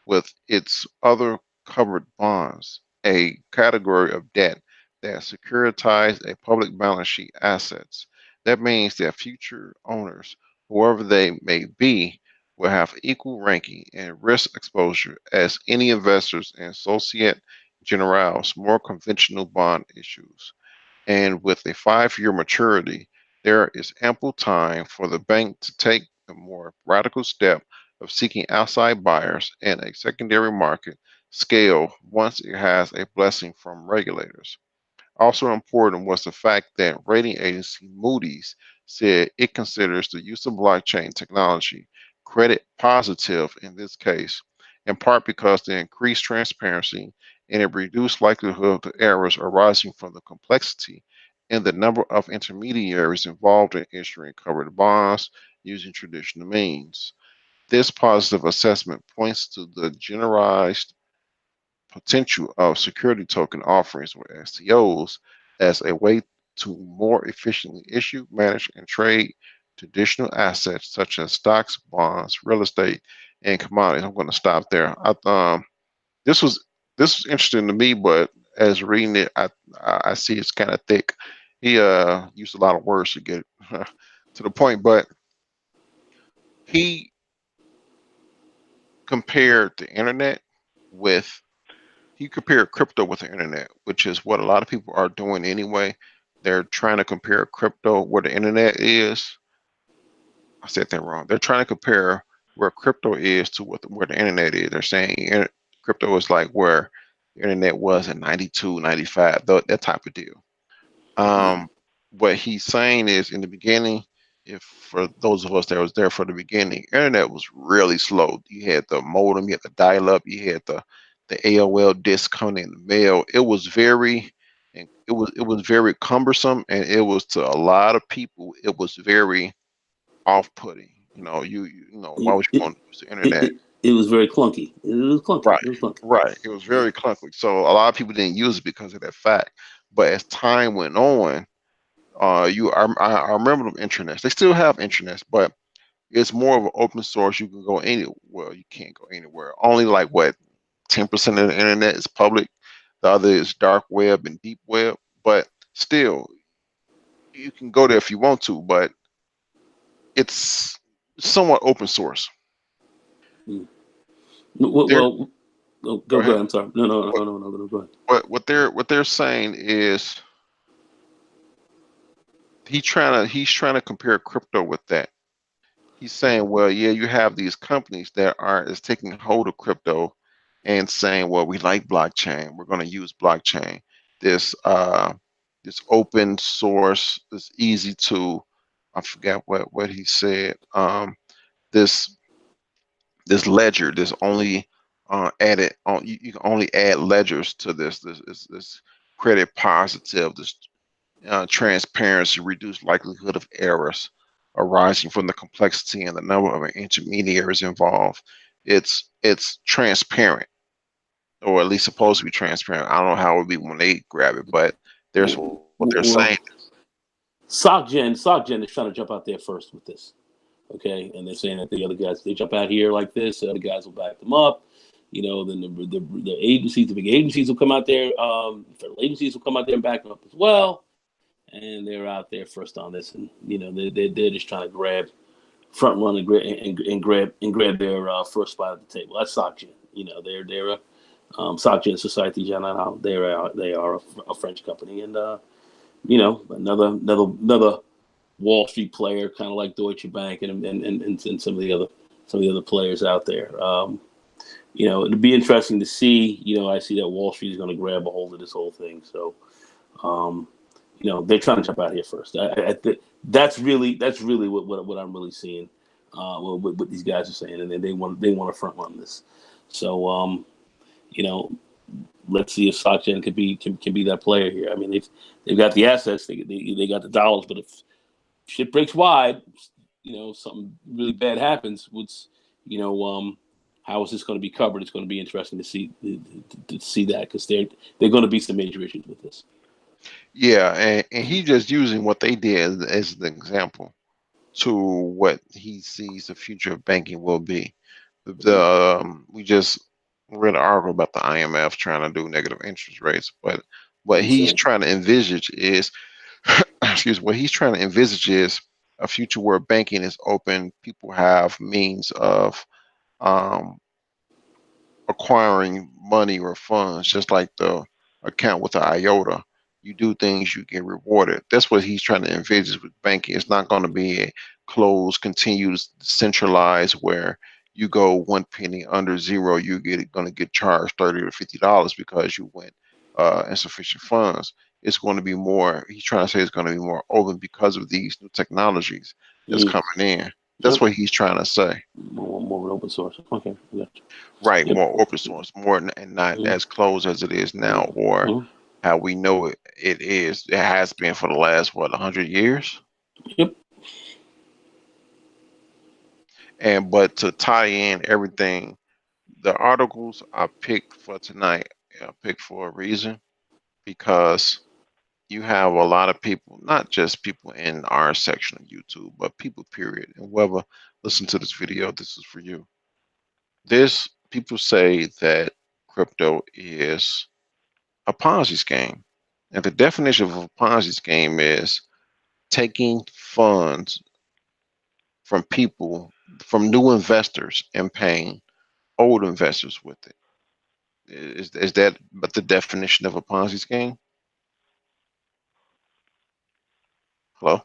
with its other covered bonds, a category of debt that securitize a public balance sheet assets. That means that future owners, whoever they may be, will have equal ranking and risk exposure as any investors in Societe Generale's more conventional bond issues. And with a 5-year maturity, there is ample time for the bank to take the more radical step of seeking outside buyers in a secondary market scale once it has a blessing from regulators. Also important was the fact that rating agency Moody's said it considers the use of blockchain technology credit positive in this case, in part because the increased transparency and a reduced likelihood of errors arising from the complexity and the number of intermediaries involved in issuing covered bonds using traditional means. This positive assessment points to the generalized potential of security token offerings or STOs as a way to more efficiently issue, manage, and trade traditional assets such as stocks, bonds, real estate, and commodities. I'm going to stop there. This was this was interesting to me, but as reading it, I see it's kind of thick. He used a lot of words to get to the point, but he compared the internet with he compared crypto with the internet, which is what a lot of people are doing anyway. They're trying to compare crypto where the internet is. I said that wrong. They're trying to compare where crypto is to where the internet is. They're saying crypto is like where the internet was in 92, 95, that type of deal. Mm. Um, what he's saying is in the beginning, if for those of us that was there for the beginning, internet was really slow. You had the modem, you had the dial-up, you had the AOL disc coming in the mail. It was very and it was very cumbersome, and it was to a lot of people it was very off-putting. Why It, would you it, want to use the it, internet? it, it was very clunky. It was clunky. Right, It was clunky. right. It was Yeah. very clunky. So a lot of people didn't use it because of that fact. But as time went on, I remember them intranets. They still have intranets, but it's more of an open source. You can go anywhere. Well, you can't go anywhere. Only like what 10% of the internet is public. The other is dark web and deep web. But still, you can go there if you want to. But it's somewhat open source. Mm. Well, They're well oh, Go go ahead. ahead. I'm sorry. No, no, no, What no, no, no. Go ahead. what they're saying is he's trying to compare crypto with that. He's saying, well, yeah, you have these companies that are is taking hold of crypto and saying, well, we like blockchain. We're going to use blockchain. This this open source, this easy to, I forgot what he said. This this ledger, this only added on. You can only add ledgers to this credit positive, this transparency, reduced likelihood of errors. arising from the complexity and the number of intermediaries involved. It's transparent, or at least supposed to be transparent. I don't know how it would be when they grab it, but there's what they're saying. Well, SocGen is trying to jump out there first with this. Okay, and they're saying that the other guys, they jump out here like this, the other guys will back them up. Then the agencies, the big agencies will come out there, federal agencies will come out there and back them up as well, and they're out there first on this, and they're just trying to grab front run and grab their first spot at the table. That's SocGen. They're a SocGen Society Generale. They are a French company, and another Wall Street player, kind of like Deutsche Bank and some of the other players out there. It'd be interesting to see. I see that Wall Street is going to grab a hold of this whole thing. So, they're trying to jump out here first. That's really what I'm really seeing. What these guys are saying, and they want to front run this. So, let's see if SocGen can be that player here. I mean, they've got the assets, they got the dollars, but if shit breaks wide, something really bad happens. How is this going to be covered? It's going to be interesting to see that, because they're going to be some major issues with this. Yeah, and he just using what they did as an example to what he sees the future of banking will be. We just read an article about the IMF trying to do negative interest rates, but what he's trying to envisage is, what he's trying to envisage is a future where banking is open. People have means of acquiring money or funds, just like the account with the IOTA. You do things, you get rewarded. That's what he's trying to envisage with banking. It's not going to be a closed, continuous, centralized where you go 1 penny under zero, you're going to get charged $30 or $50 because you went insufficient funds. It's going to be more. He's trying to say it's going to be more open because of these new technologies that's coming in. That's what he's trying to say. More open source. Okay. Right, more open source, more and not as closed as it is now, or how we know it is. It has been for the last 100 years. Yep. But to tie in everything, the articles I picked for tonight, I picked for a reason, because you have a lot of people, not just people in our section of YouTube, but people period. And whoever listen to this video, this is for you. People say that crypto is a Ponzi scheme. And the definition of a Ponzi scheme is taking funds from people, from new investors, and paying old investors with it. Is that but the definition of a Ponzi scheme? Hello?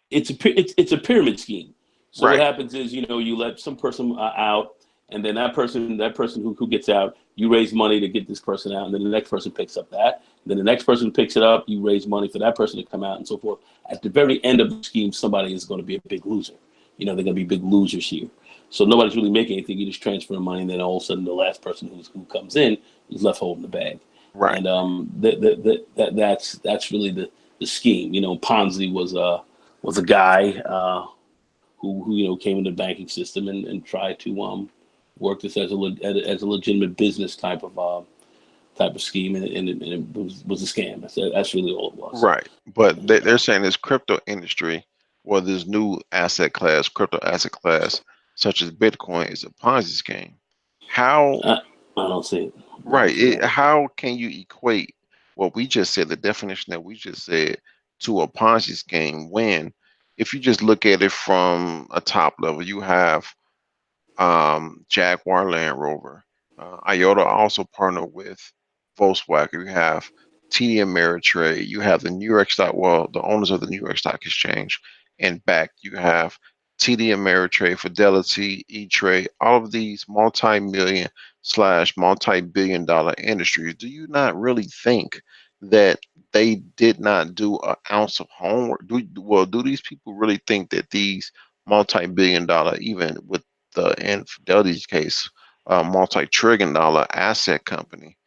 It's a pyramid scheme. So Right. what happens is, you let some person out, and then that person who gets out, you raise money to get this person out, and then the next person picks up that. Then the next person picks it up, you raise money for that person to come out, and so forth. At the very end of the scheme, somebody is going to be a big loser. They're going to be big losers here. So nobody's really making anything. You just transfer money, and then all of a sudden, the last person who comes in is left holding the bag. Right. And that's really the scheme. Ponzi was a guy who came into the banking system and tried to work this as a legitimate business type of scheme, and it was a scam. That's really all it was. Right. But they're saying this crypto industry, or this new asset class, crypto asset class, such as Bitcoin, is a Ponzi scheme. How? I don't see it. Right. How can you equate what we just said, the definition that we just said, to a Ponzi scheme when, if you just look at it from a top level, you have Jaguar Land Rover. IOTA also partnered with Volkswagen. You have TD Ameritrade. You have the New York Stock, well, the owners of the New York Stock Exchange. And back, you have TD Ameritrade, Fidelity, E-Trade, all of these multi-million / multi-billion dollar industries. Do you not really think that they did not do an ounce of homework? Do these people really think that these multi-billion dollar, even with the in Fidelity's case, multi-trillion dollar asset company,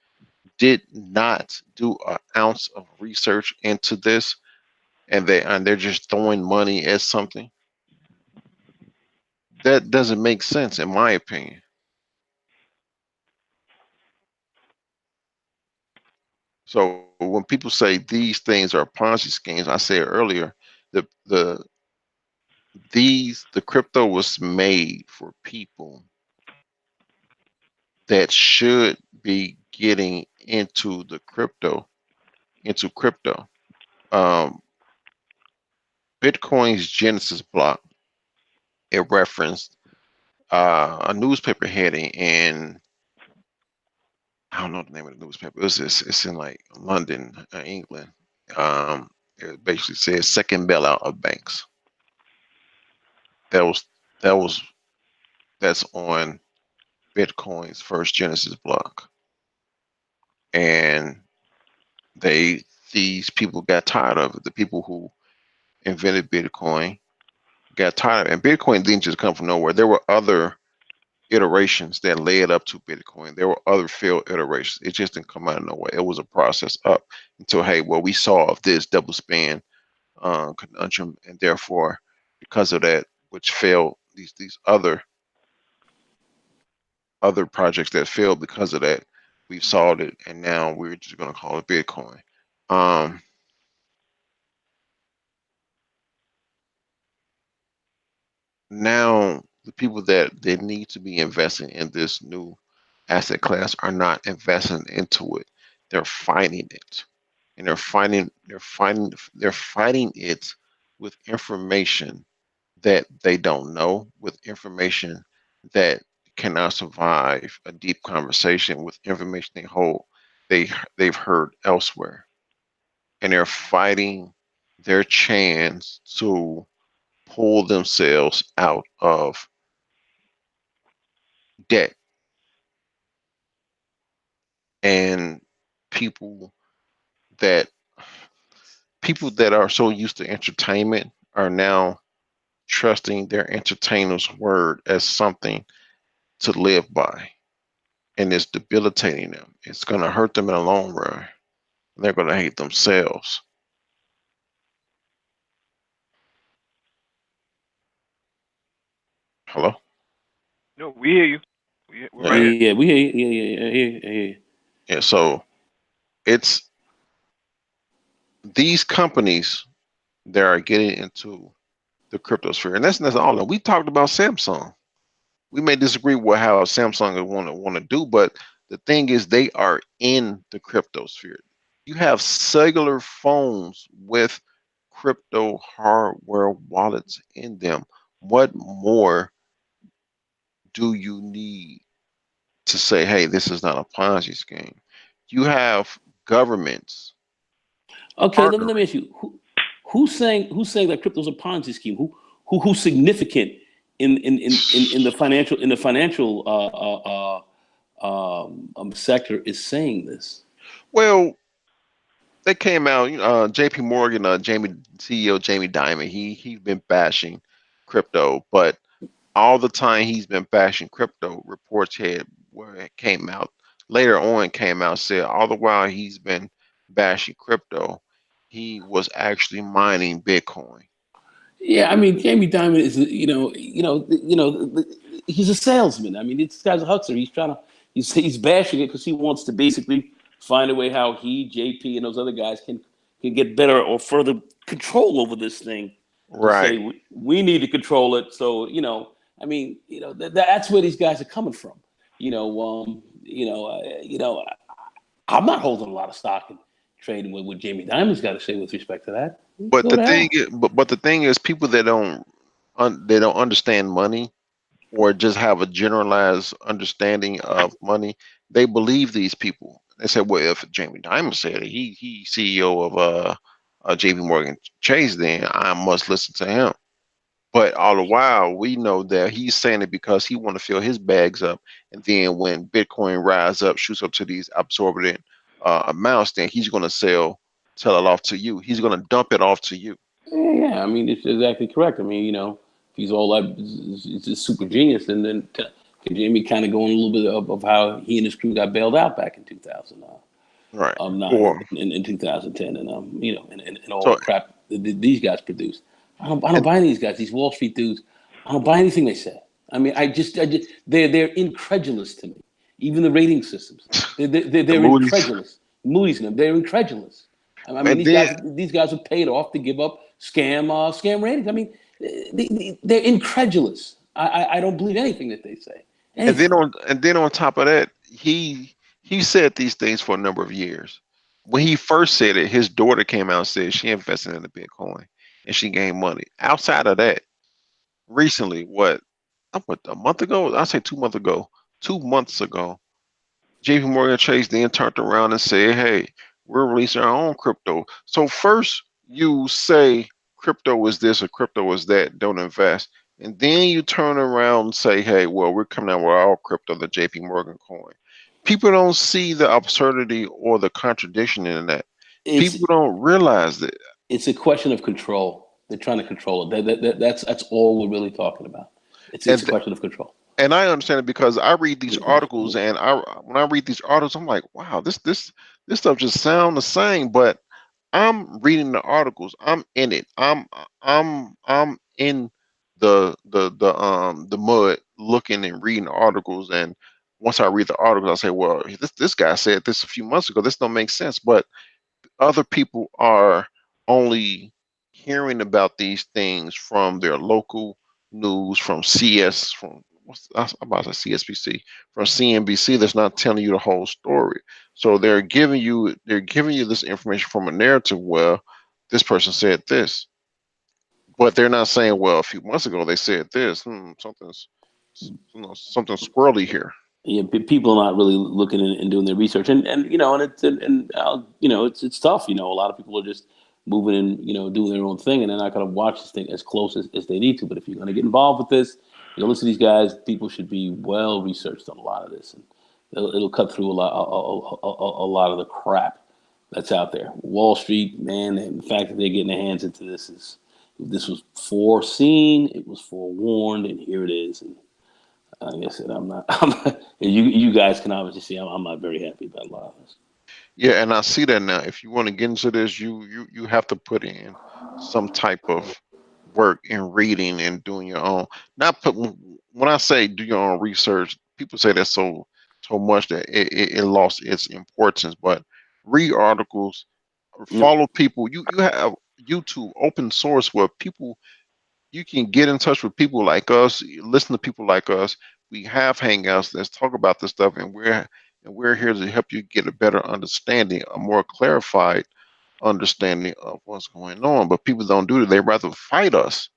did not do an ounce of research into this, and they're just throwing money at something? That doesn't make sense, in my opinion. So when people say these things are Ponzi schemes, I said earlier, the the crypto was made for people that should be getting into crypto. Um, Bitcoin's Genesis block, it referenced a newspaper heading in, I don't know the name of the newspaper. It's in like London, England. It basically says second bailout of banks. That was that was that's on Bitcoin's first Genesis block, and they these people got tired of it. The people who invented Bitcoin got tired of it. And Bitcoin didn't just come from nowhere. There were other iterations that led up to Bitcoin. There were other failed iterations. It just didn't come out of nowhere. It was a process up until, hey, well, we solved this double spend conundrum, and therefore, because of that, which failed, these other projects that failed because of that, we've solved it, and now we're just going to call it Bitcoin. Um, Now the people that need to be investing in this new asset class are not investing into it. They're fighting it. And they're fighting it with information that they don't know, with information that cannot survive a deep conversation, with information they've heard elsewhere. And they're fighting their chance to pull themselves out of debt. And people that people that are so used to entertainment are now trusting their entertainer's word as something to live by, and it's debilitating them. It's going to hurt them in the long run. They're going to hate themselves. Hello. No, we hear you. We're right Yeah, here. Yeah, we hear you. Yeah. yeah. So it's these companies that are getting into the crypto sphere, and that's all. We talked about Samsung. We may disagree with how Samsung want to do, but the thing is, they are in the crypto sphere. You have cellular phones with crypto hardware wallets in them. What more do you need to say, hey, this is not a Ponzi scheme? You have governments Okay, let me partnering. ask you, who's saying that crypto's a Ponzi scheme? Who's significant in the financial sector is saying this? Well, they came out. J.P. Morgan, Jamie CEO Jamie Dimon, he's been bashing crypto, but all the time he's been bashing crypto, reports had where it came out later on came out said all the while he's been bashing crypto, he was actually mining Bitcoin. Yeah, I mean, Jamie Dimon is, he's a salesman. I mean, this guy's a huckster. He's bashing it because he wants to basically find a way how he, JP, and those other guys can get better or further control over this thing. To say Right. we need to control it. So I mean, that's where these guys are coming from. I'm not holding a lot of stock in trading with what Jamie Dimon's got to say with respect to that. But Go the to thing hell. is, but the thing is, people that they don't understand money, or just have a generalized understanding of money, they believe these people. They say, well, if Jamie Dimon said it, he CEO of JP Morgan Chase, then I must listen to him. But all the while, we know that he's saying it because he want to fill his bags up, and then when Bitcoin rise up, shoots up to these absorbent amounts, then he's going to sell it off to you. He's going to dump it off to you. Yeah. I mean, it's exactly correct. I mean, if he's all that, it's a super genius, can Jamie kind of go in a little bit of how he and his crew got bailed out back in Right. 2009 Or in 2010, and all so the crap that these guys produced. I don't and buy these guys, these Wall Street dudes. I don't buy anything they say. I mean, they're incredulous to me. Even the rating systems, The they're Moody's, incredulous. Moody's and them, they're incredulous. I mean, and then these guys are paid off to give up scam ratings. I mean, they're incredulous. I don't believe anything that they say. Anything. and then on top of that, he said these things for a number of years. When he first said it, his daughter came out and said she invested in the Bitcoin and she gained money. Outside of that, recently, what a month ago? I say 2 months ago. 2 months ago, JP Morgan Chase then turned around and said, "Hey, we're releasing our own crypto." So first you say crypto is this or crypto is that, don't invest. And then you turn around and say, "Hey, well, we're coming out with our crypto, the JP Morgan coin." People don't see the absurdity or the contradiction in that. It's People don't realize that. it's a question of control. They're trying to control it. That's all we're really talking about. It's a And question of control. and I understand it because I read these articles, and I when I read these articles, I'm like, wow, this stuff just sound the same, but I'm reading the articles. I'm in it. I'm in the mud looking and reading articles, and once I read the articles, I say, well, this guy said this a few months ago. This don't make sense. But other people are only hearing about these things from their local news, from CS, from I'm about to say CSBC, from CNBC. That's not telling you the whole story. So they're giving you this information from a narrative. Well, this person said this, but they're not saying, well, a few months ago they said this. Something squirrely here. Yeah, people are not really looking and doing their research, and it's tough. A lot of people are just moving and doing their own thing, and they're not going to watch this thing as close as they need to. But if you're going to get involved with this, listen to these guys. People should be well researched on a lot of this, and it'll cut through a lot of the crap that's out there. Wall Street, man, and the fact that they're getting their hands into this was foreseen, it was forewarned, and here it is. And like I said, I'm not. You guys can obviously see I'm not very happy about a lot of this. Yeah, and I see that now. If you want to get into this, you have to put in some type of work in reading and doing your own. Not put when I say do your own research, people say that so much that it lost its importance. But read articles, or No, follow people. You have YouTube open source where people you can get in touch with people like us, listen to people like us. We have hangouts. Let's talk about this stuff, and we're here to help you get a better understanding, a more clarified understanding of what's going on. But people don't do that. They rather fight us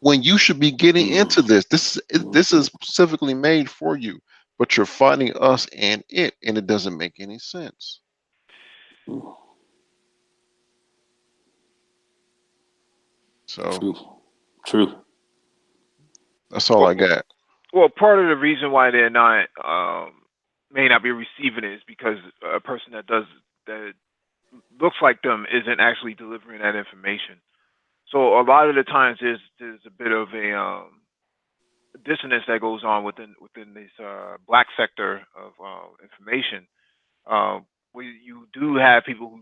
when you should be getting into this. This is specifically made for you, but you're fighting us and it doesn't make any sense. So true, true. that's all Well, I got. well, part of the reason why they're not may not be receiving it is because a person that looks like them isn't actually delivering that information. So a lot of the times there's a bit of a dissonance that goes on within this black sector of information. Where you do have people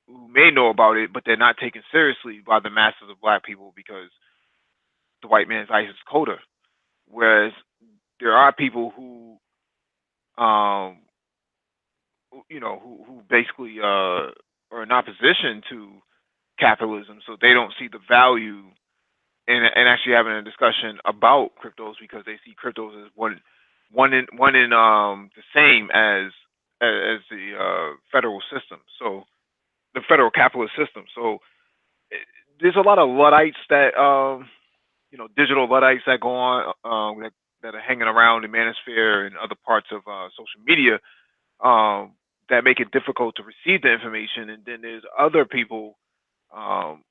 who may know about it, but they're not taken seriously by the masses of black people because the white man's ISIS coda. Whereas there are people um, who basically are in opposition to capitalism, so they don't see the value in actually having a discussion about cryptos because they see cryptos as one in the same as the federal system, so the federal capitalist system. So eh, there's a lot of luddites that digital luddites that go on that are hanging around the manosphere and other parts of social media um, that make it difficult to receive the information, and then there's other people um,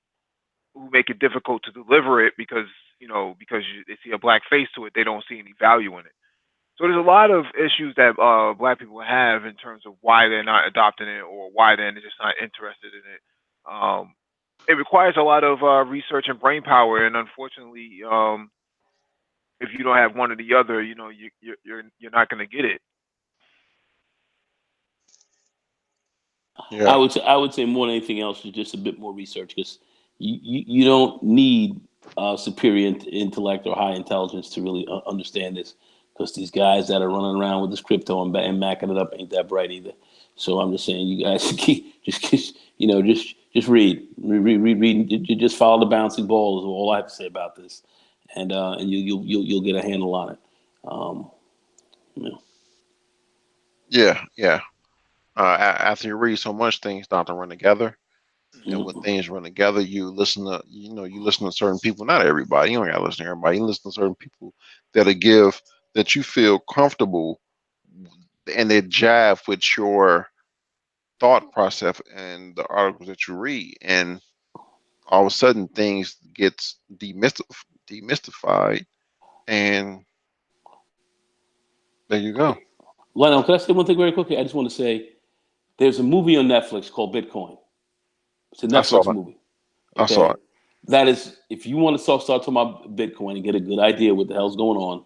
who make it difficult to deliver it because they see a black face to it, they don't see any value in it. So there's a lot of issues that black people have in terms of why they're not adopting it or why they're just not interested in it. It requires a lot of research and brain power, and unfortunately, if you don't have one or the other, you're not going to get it. Yeah. I would say more than anything else is just a bit more research because you don't need superior intellect or high intelligence to really understand this, because these guys that are running around with this crypto and macking it up ain't that bright either. So I'm just saying, you guys just read. You just follow the bouncing ball is all I have to say about this, and you'll get a handle on it. You know. Yeah. After you read so much, things start to run together. And when things run together, you listen to certain people. Not everybody. You don't gotta listen to everybody. You listen to certain people that you feel comfortable, and they jive with your thought process and the articles that you read. And all of a sudden, things gets demystified, and there you go. Lionel, can I say one thing very quickly? I just want to say there's a movie on Netflix called Bitcoin. It's a I saw Netflix it. movie. I saw Okay. it. That is, if you want to start talking about Bitcoin and get a good idea what the hell's going on,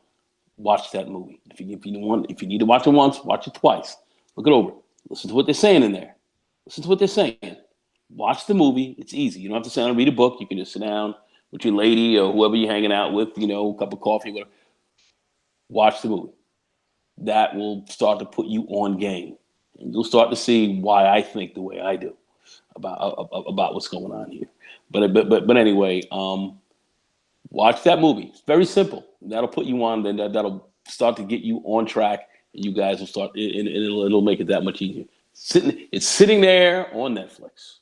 watch that movie. If you need to watch it once, watch it twice. Look it over. Listen to what they're saying in there. Listen to what they're saying. Watch the movie. It's easy. You don't have to sit down and read a book. You can just sit down with your lady or whoever you're hanging out with, a cup of coffee, whatever. Watch the movie. That will start to put you on game. And you'll start to see why I think the way I do about what's going on here. But anyway, watch that movie. It's very simple. That'll put you on. Then that'll start to get you on track, and you guys will start. And it'll make it that much easier. It's sitting there on Netflix.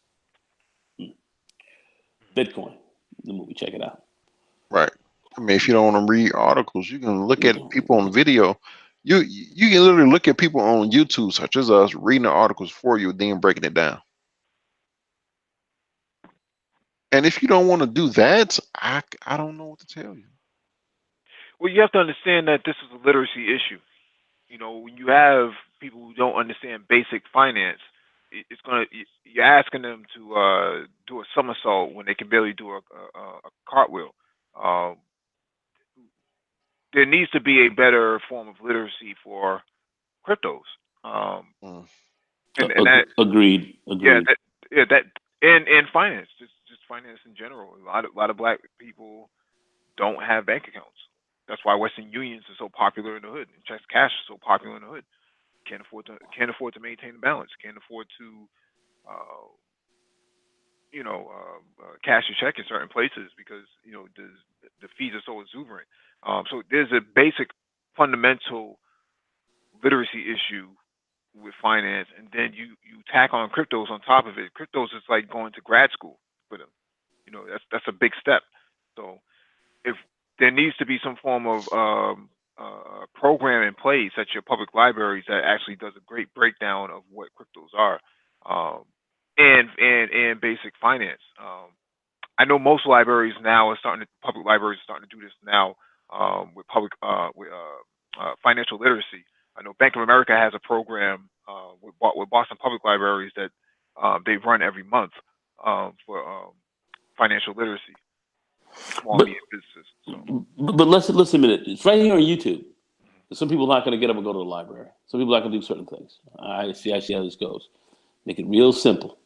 Bitcoin, the movie. Check it out. Right. I mean, if you don't want to read articles, you can look at people on video. You can literally look at people on YouTube, such as us, reading the articles for you, then breaking it down. And if you don't want to do that, I don't know what to tell you. Well, you have to understand that this is a literacy issue. When you have people who don't understand basic finance, it's gonna you're asking them to do a somersault when they can barely do a cartwheel. Um, there needs to be a better form of literacy for cryptos. Um, Mm. and that Agreed. yeah that and finance, just finance in general. A lot of black people don't have bank accounts. That's why Western Unions is so popular in the hood, and Checks Cash is so popular in the hood. Can't afford to maintain the balance. Can't afford to uh, cash your check in certain places because the fees are so exuberant. So there's a basic fundamental literacy issue with finance, and then you tack on cryptos on top of it. Cryptos is like going to grad school for them. That's a big step. So if there needs to be some form of program in place at your public libraries that actually does a great breakdown of what cryptos are, um, and basic finance. I know most libraries now public libraries are starting to do this now with financial literacy. I know Bank of America has a program with Boston Public Libraries that they run every month for financial literacy for small and But medium businesses. So. but let's admit it. It's right here on YouTube. Some people are not going to get up and go to the library. Some people are not going to do certain things. I see how this goes. Make it real simple.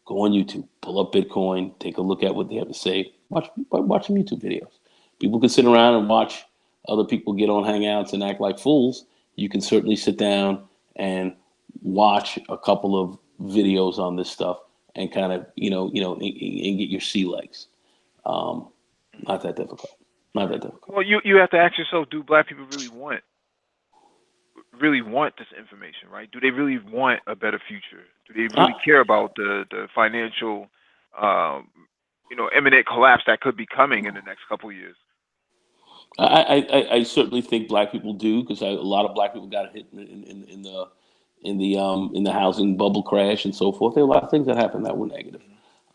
Go on YouTube, pull up Bitcoin, take a look at what they have to say. Watch some YouTube videos. People can sit around and watch other people get on Hangouts and act like fools. You can certainly sit down and watch a couple of videos on this stuff and kind of and get your sea legs. Um, Not that difficult. Not that difficult. Well, you have to ask yourself: do Black people really want this information, right? Do they really want a better future? Do they really I, care about the financial, um, imminent collapse that could be coming in the next couple of years? I certainly think black people do, because a lot of black people got hit in the housing bubble crash and so forth. There are a lot of things that happened that were negative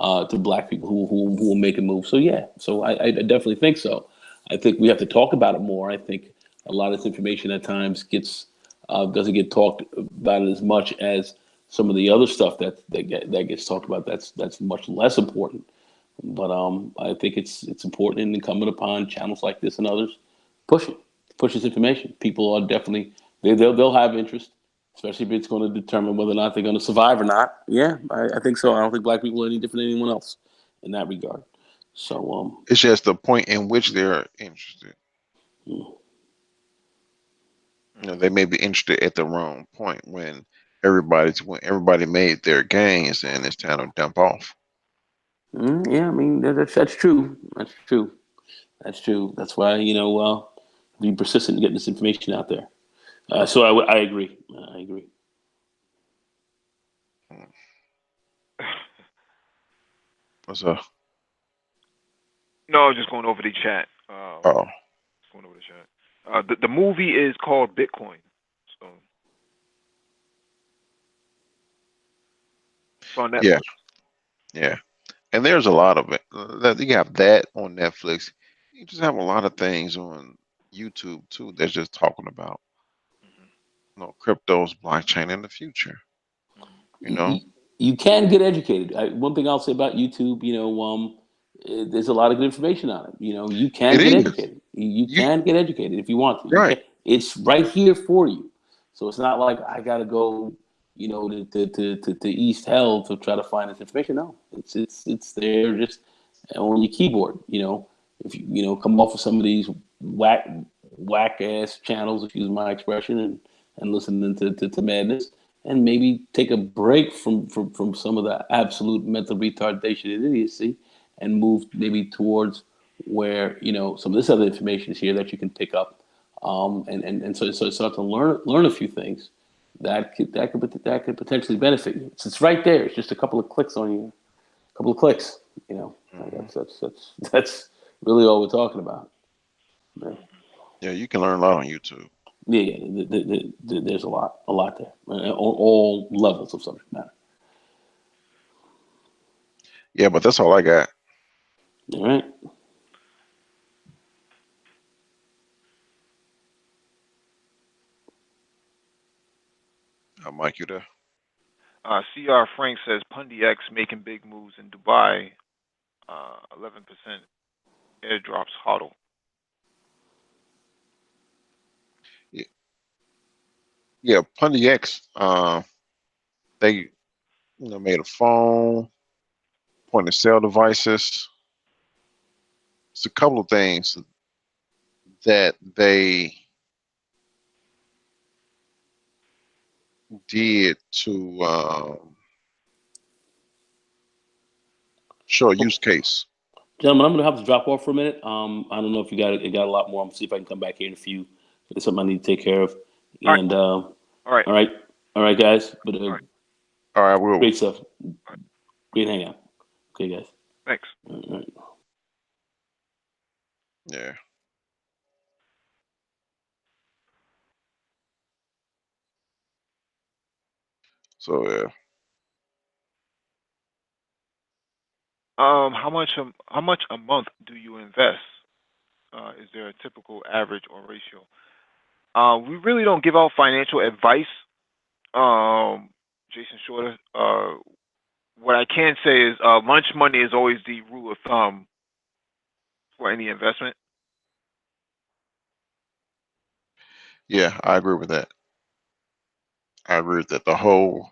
to black people who will make a move. So yeah, so I definitely think so. I think we have to talk about it more. I think a lot of this information at times doesn't get talked about as much as some of the other stuff that gets talked about. That's much less important. But I think it's important and incumbent upon channels like this and others push it, push this information. People are definitely they'll have interest, especially if it's going to determine whether or not they're going to survive or not. Yeah, I think so. I don't think black people are any different than anyone else in that regard. So It's just the point in which they're interested. mm, They may be interested at the wrong point when everybody made their gains and it's time to dump off. yeah, I mean that's true. That's true. That's true. That's why be persistent in getting this information out there. So I agree. I agree. Hmm. What's up? No, just going over the chat. Oh, Just going over the chat. The movie is called Bitcoin. So it's on yeah, Netflix. yeah. And there's a lot of it. You have that on Netflix. You just have a lot of things on YouTube too that's just talking about Hmm. cryptos, blockchain in the future. You You, know, you, you can get educated. One thing I'll say about YouTube, there's a lot of good information on it. You it can get is. educated. You You can get educated if you want to. You right. can. It's right here for you. So it's not like I got to go, to East Hell to try to find this information. No, it's there just on your keyboard. If you come off of some of these whack ass channels, excuse my expression, and listening to madness, and maybe take a break from some of the absolute mental retardation and idiocy, and move maybe towards where some of this other information is here that you can pick up, and so start to learn a few things that could potentially benefit you. It's right there. It's just a couple of clicks on you, a couple of clicks. Like hmm that's really all we're talking about. Yeah, Yeah, you can learn a lot on YouTube. yeah. There's a lot there, on all levels of subject matter. Yeah, but that's all I got. All right. Mike, you there? CR Frank says Pundi X making big moves in Dubai. 11% airdrops hodl. Yeah, yeah. Pundi X. They made a phone, point of sale devices. It's a couple of things that they did to show a use case. Gentlemen, I'm gonna have to drop off for a minute. I don't know if you got a lot more. I'm gonna see if I can come back here in a few. There's something I need to take care of. All right, And all right, all right, all right, guys. But all right, All right, we'll. great stuff. all right. Great hangout. Okay, guys. Thanks. All right. Yeah. So yeah. How much a month do you invest? Is there a typical average or ratio? We really don't give out financial advice, Jason Shorter. What I can say is lunch money is always the rule of thumb for any investment. Yeah, I agree with that. I agree with that. The whole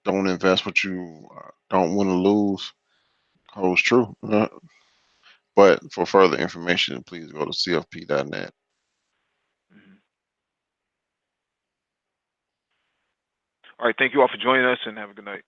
don't invest what you don't want to lose holds true. But for further information, please go to cfp.net. Mhm. All right, thank you all for joining us, and have a good night.